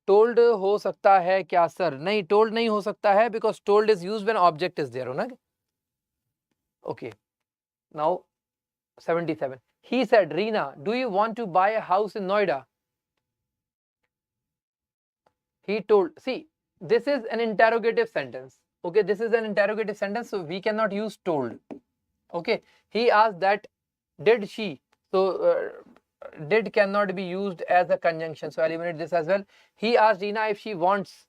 Told हो सकता है क्या sir? नहीं, told नहीं हो सकता है because told is used when object is there. ना? Okay. Now 77. He said, Reena, do you want to buy a house in Noida? He told, see, this is an interrogative sentence. Okay, this is an interrogative sentence, so we cannot use told. Okay, he asked that, did she? So did cannot be used as a conjunction, so eliminate this as well. He asked Reena if she wants.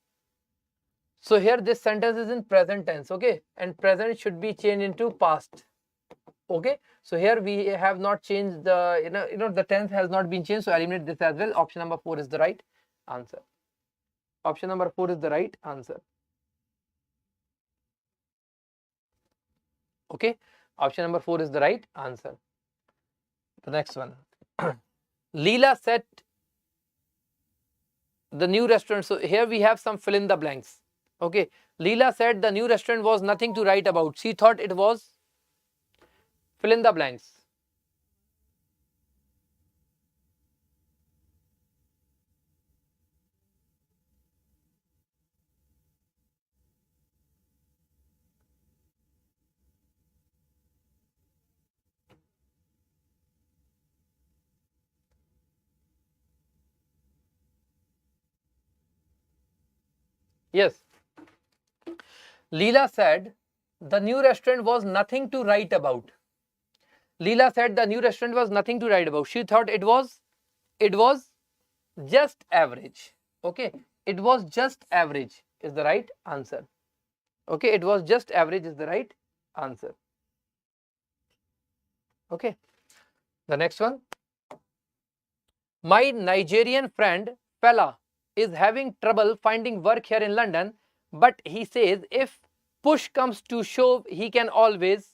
So here this sentence is in present tense, okay, and present should be changed into past. Okay, so here we have not changed the the tense has not been changed, so eliminate this as well. Option number 4 is the right answer. Option number 4 is the right answer. Okay, option number 4 is the right answer. The next one. Leela said the new restaurant. So here we have some fill in the blanks. Okay, Leela said the new restaurant was nothing to write about. She thought it was fill in the blanks. Yes. Leela said the new restaurant was nothing to write about. Leela said the new restaurant was nothing to write about. She thought it was just average. Okay, it was just average is the right answer. Okay, it was just average is the right answer. Okay, the next one. My Nigerian friend Fela is having trouble finding work here in London, but he says if push comes to shove, he can always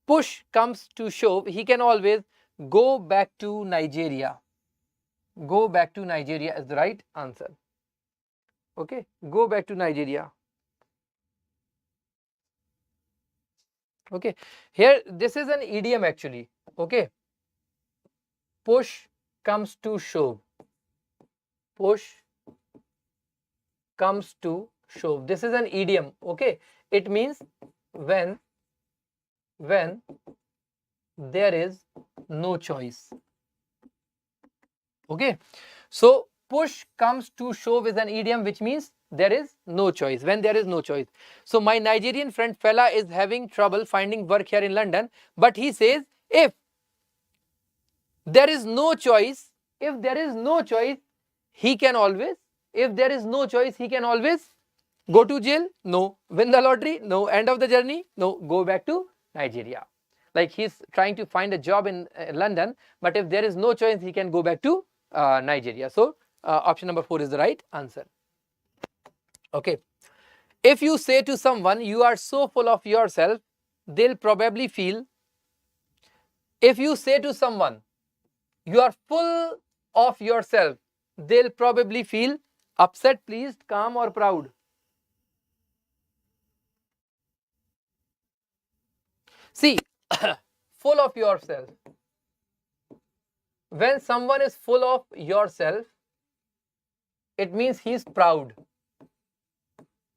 push comes to shove, he can always go back to Nigeria. Go back to Nigeria is the right answer. Okay, go back to Nigeria. Okay, here this is an idiom actually. Okay, push comes to shove. Push comes to shove. This is an idiom. Okay, it means when there is no choice. Okay, so push comes to shove is an idiom which means there is no choice, when there is no choice. So my Nigerian friend Fela is having trouble finding work here in London, but he says if there is no choice, he can always, go to jail, no, win the lottery, no, end of the journey, no, go back to Nigeria. Like he's trying to find a job in London, but if there is no choice, he can go back to Nigeria. So option number 4 is the right answer. Okay, if you say to someone you are so full of yourself, they'll probably feel. If you say to someone you are full of yourself, they'll probably feel upset, pleased, calm or proud. See, full of yourself. When someone is full of yourself, it means he is proud.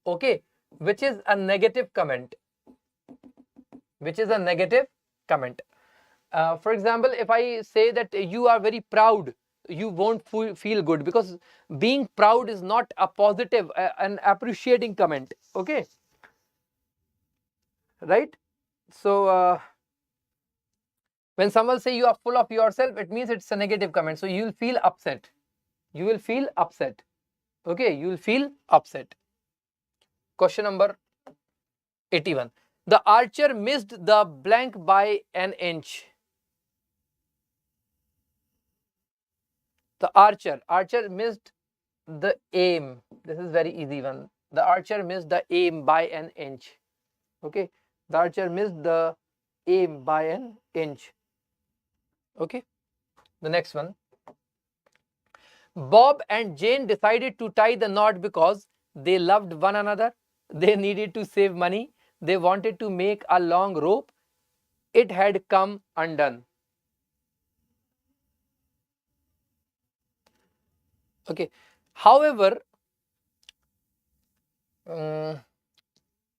Okay, which is a negative comment. For example, if I say that you are very proud, you won't feel good, because being proud is not a positive, an appreciating comment. Okay, right? So when someone say you are full of yourself, it means it's a negative comment. So you will feel upset. Okay, you will feel upset. Question number 81. The archer missed the blank by an inch. The archer missed the aim. This is very easy one. The archer missed the aim by an inch. Okay, the archer missed the aim by an inch. Okay, the next one. Bob and Jane decided to tie the knot because they loved one another. They needed to save money. They wanted to make a long rope. It had come undone. Okay, however,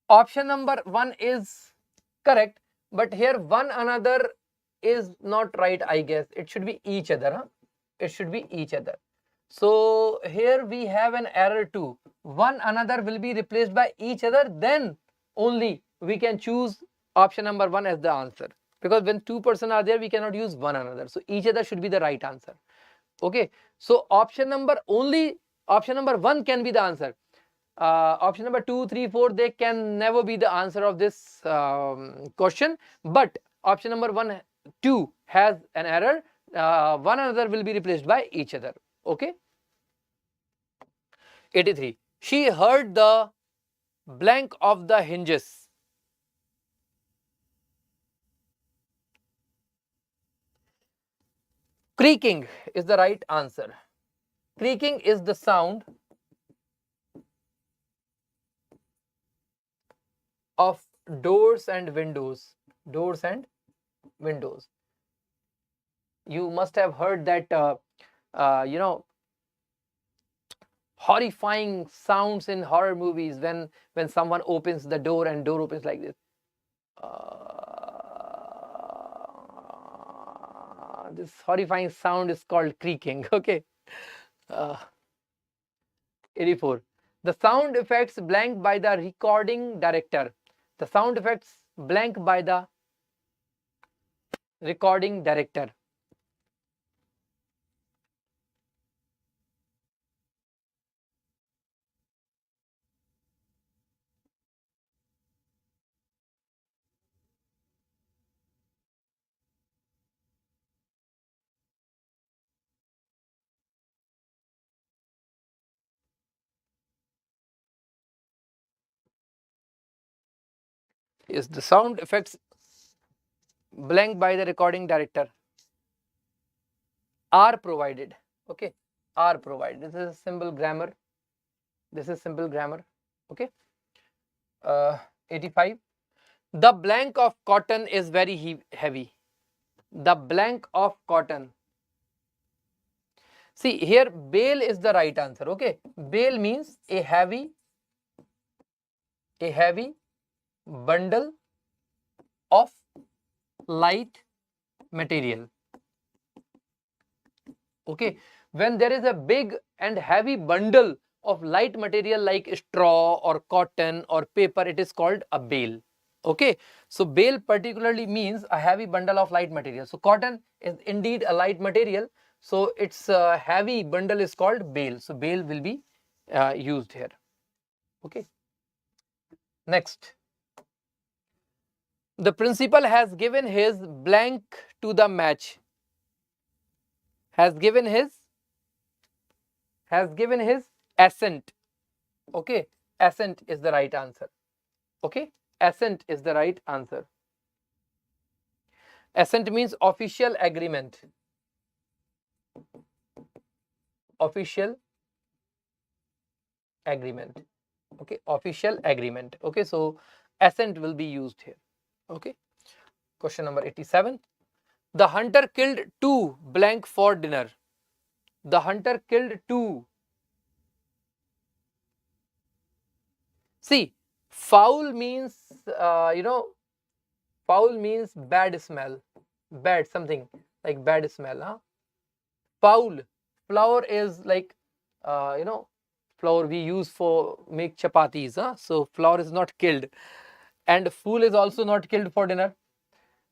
option number 1 is correct, but here one another is not right, I guess. It should be each other. Huh? It should be each other. So here we have an error too. One another will be replaced by each other, then only we can choose option number 1 as the answer. Because when two persons are there, we cannot use one another. So each other should be the right answer. Okay. So option number 1 can be the answer. Option number 2, 3, 4, they can never be the answer of this question. But option number 1, 2 has an error. One another will be replaced by each other. Okay. 83. She heard the blank of the hinges. Creaking is the right answer. Creaking is the sound of doors and windows. Doors and windows. You must have heard that horrifying sounds in horror movies when someone opens the door and door opens like this. This horrifying sound is called creaking. Okay. 84. The sound effects blank by the recording director. The sound effects blank by the recording director. Is the sound effects blank by the recording director are provided. Okay, are provided. This is simple grammar. This is simple grammar. Okay. 85. The blank of cotton is very heavy. The blank of cotton. See here, bale is the right answer. Okay, bale means a heavy bundle of light material. Okay, when there is a big and heavy bundle of light material like straw or cotton or paper, it is called a bale. Okay, so bale particularly means a heavy bundle of light material. So cotton is indeed a light material, so its heavy bundle is called bale. So bale will be used here. Okay. Next, the principal has given his blank to the match. Has given his assent. Okay, assent is the right answer. Okay, assent is the right answer. Assent means official agreement. Official agreement. Okay, official agreement. Okay, so assent will be used here. Okay. Question number 87. The hunter killed 2 blank for dinner. The hunter killed 2. See, foul means foul means bad smell, bad something like bad smell. Huh? Foul, flour is like flour we use for make chapatis. Huh? So flour is not killed, and fool is also not killed for dinner.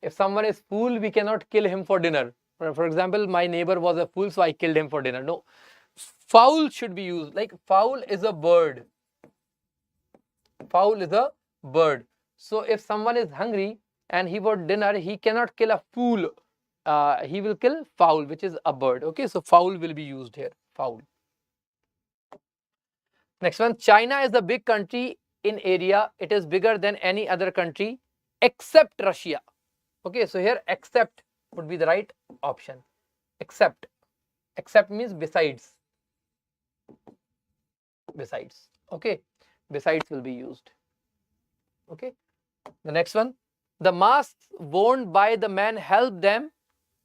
If someone is fool, we cannot kill him for dinner. For example, my neighbor was a fool, so I killed him for dinner. No, foul should be used. Like fowl is a bird. Fowl is a bird. So if someone is hungry and he wants dinner, he cannot kill a fool. He will kill fowl, which is a bird. Okay, so fowl will be used here. Fowl. Next one, China is a big country in area. It is bigger than any other country except Russia. Okay, so here except would be the right option. Except. Except means besides. Besides. Okay, besides will be used. Okay, the next one, the masks worn by the men help them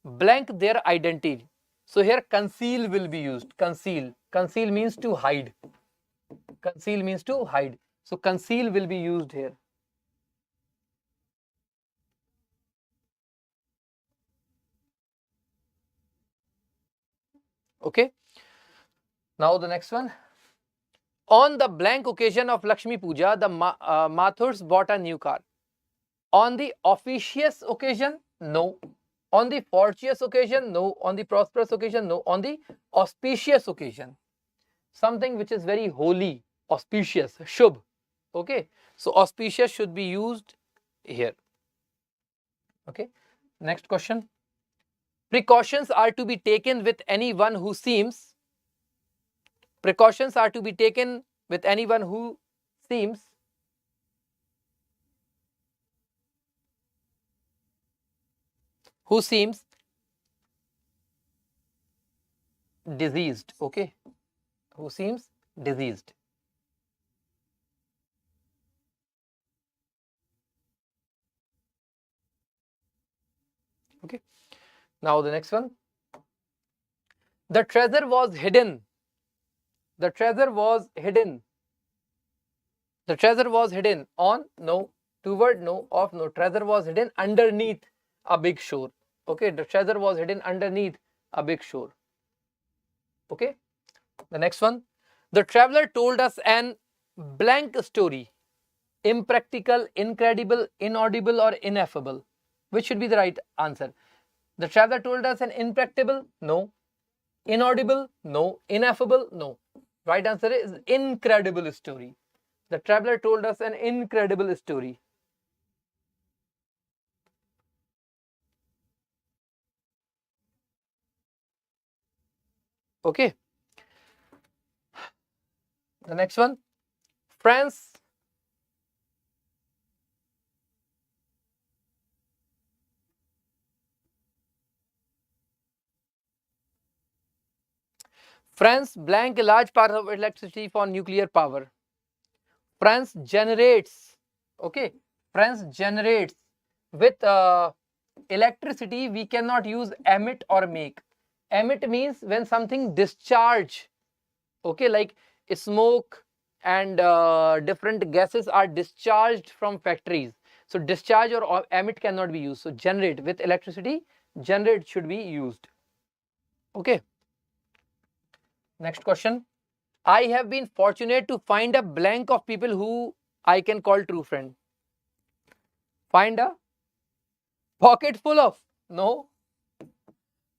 blank their identity. So here conceal will be used. Conceal. Conceal means to hide. Conceal means to hide. So conceal will be used here. Okay. Now the next one. On the blank occasion of Lakshmi Puja, the Mathurs bought a new car. On the officious occasion, no. On the fortuitous occasion, no. On the prosperous occasion, no. On the auspicious occasion, something which is very holy, auspicious, shubh. Okay, so auspicious should be used here. Okay, next question. Precautions are to be taken with anyone who seems. Precautions are to be taken with anyone who seems. Who seems diseased. Okay, who seems diseased. Okay, now the next one. The treasure was hidden. The treasure was hidden. The treasure was hidden on, no. Toward, no. Of, no. Treasure was hidden underneath a big shore. Okay, the treasure was hidden underneath a big shore. Okay, the next one. The traveler told us an blank story. Impractical, incredible, inaudible, or ineffable. Which should be the right answer? The traveler told us an impractical? No. Inaudible? No. Ineffable? No. Right answer is incredible story. The traveler told us an incredible story. Okay. The next one. France. France blank a large part of electricity for nuclear power. France generates. Okay. France generates with electricity. We cannot use emit or make. Emit means when something discharge. Okay, like smoke and different gases are discharged from factories. So discharge or emit cannot be used. So generate with electricity, generate should be used. Okay. Next question. I have been fortunate to find a blank of people who I can call true friend. Find a pocket full of. No.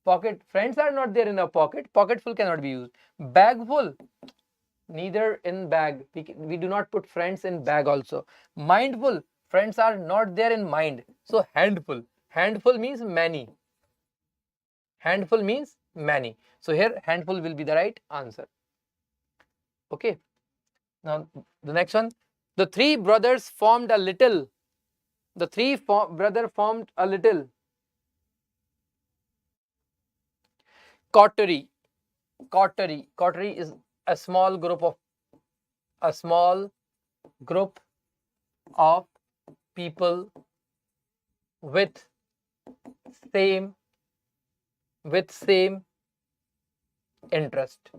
Pocket friends are not there in a pocket. Pocket full cannot be used. Bag full. Neither in bag. We do not put friends in bag also. Mindful. Friends are not there in mind. So handful. Handful means many. Handful means many. So here handful will be the right answer. Okay. Now the next one. The three brothers formed a little. The three brother formed a little coterie. Coterie. Coterie is a small group of people with same interest.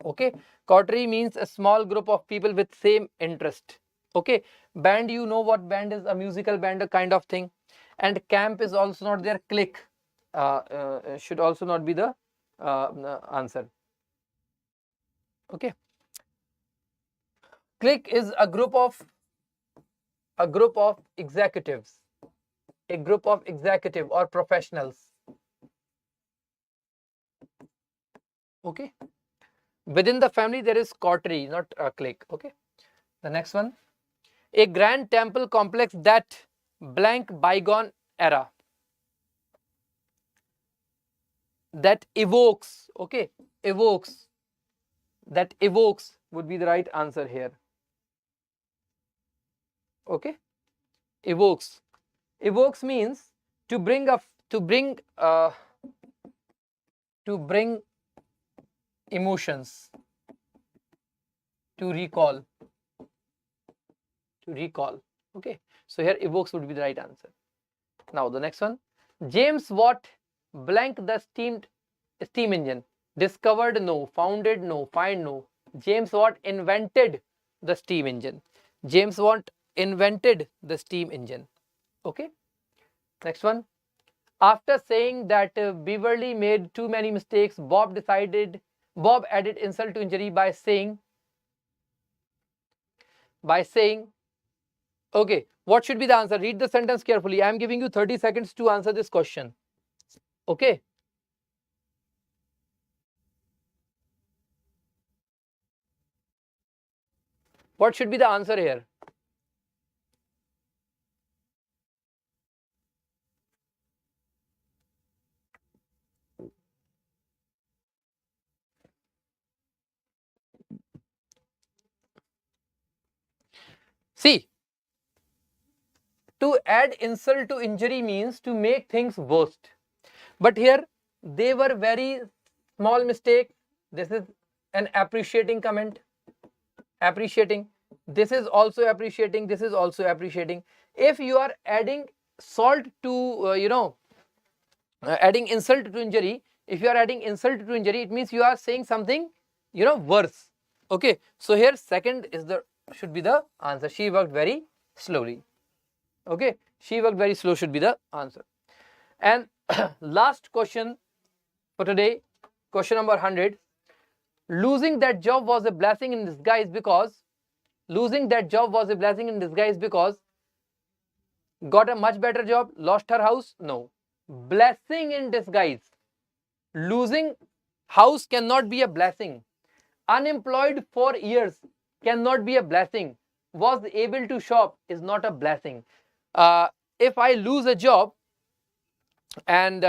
Okay, coterie means a small group of people with same interest. Okay, band, you know what band is? A musical band, a kind of thing. And camp is also not there. Clique should also not be the answer. Okay, clique is a group of executives, a group of executive or professionals. Okay, within the family there is coterie, not a clique. Okay, the next one. A grand temple complex that blank bygone era. That evokes. Okay, evokes that evokes would be the right answer here. Okay, evokes. Evokes means to bring up, to bring emotions, to recall, Okay, so here evokes would be the right answer. Now the next one, James Watt blank the steam engine. Discovered? No. Founded? No. Find? No. James Watt invented the steam engine. James Watt invented the steam engine. Okay. Next one. After saying that Beverly made too many mistakes, Bob added insult to injury by saying, okay, what should be the answer? Read the sentence carefully. I am giving you 30 seconds to answer this question. Okay. What should be the answer here? See, to add insult to injury means to make things worse. But here they were very small mistake. This is an appreciating comment. Appreciating. This is also appreciating. This is also appreciating. If you are adding salt to, adding insult to injury, if you are adding insult to injury, it means you are saying something, worse. Okay. So here second is should be the answer. She worked very slowly. Okay. She worked very slow should be the answer. And last question for today, question number 100. Losing that job was a blessing in disguise because got a much better job, lost her house? No. Blessing in disguise. Losing house cannot be a blessing. Unemployed for years cannot be a blessing. Was able to shop is not a blessing. If I lose a job and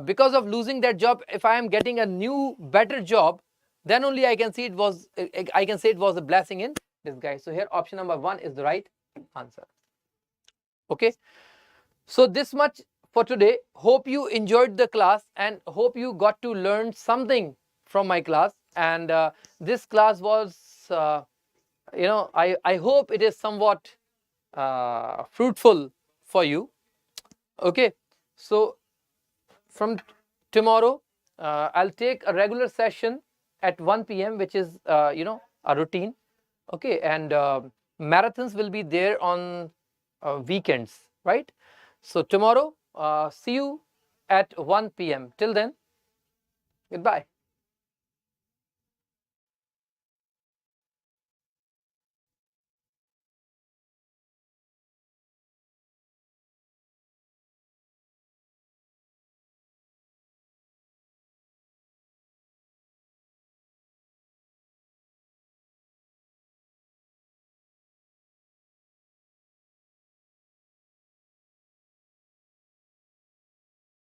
because of losing that job, if I am getting a new better job, then only I can say it was a blessing in disguise. So here option number 1 is the right answer. Okay, so this much for today. Hope you enjoyed the class and hope you got to learn something from my class. And this class was I hope it is somewhat fruitful for you. Okay, so from tomorrow I'll take a regular session at 1 p.m. which is a routine. Okay, and marathons will be there on weekends, right? So tomorrow see you at 1 p.m. Till then, goodbye.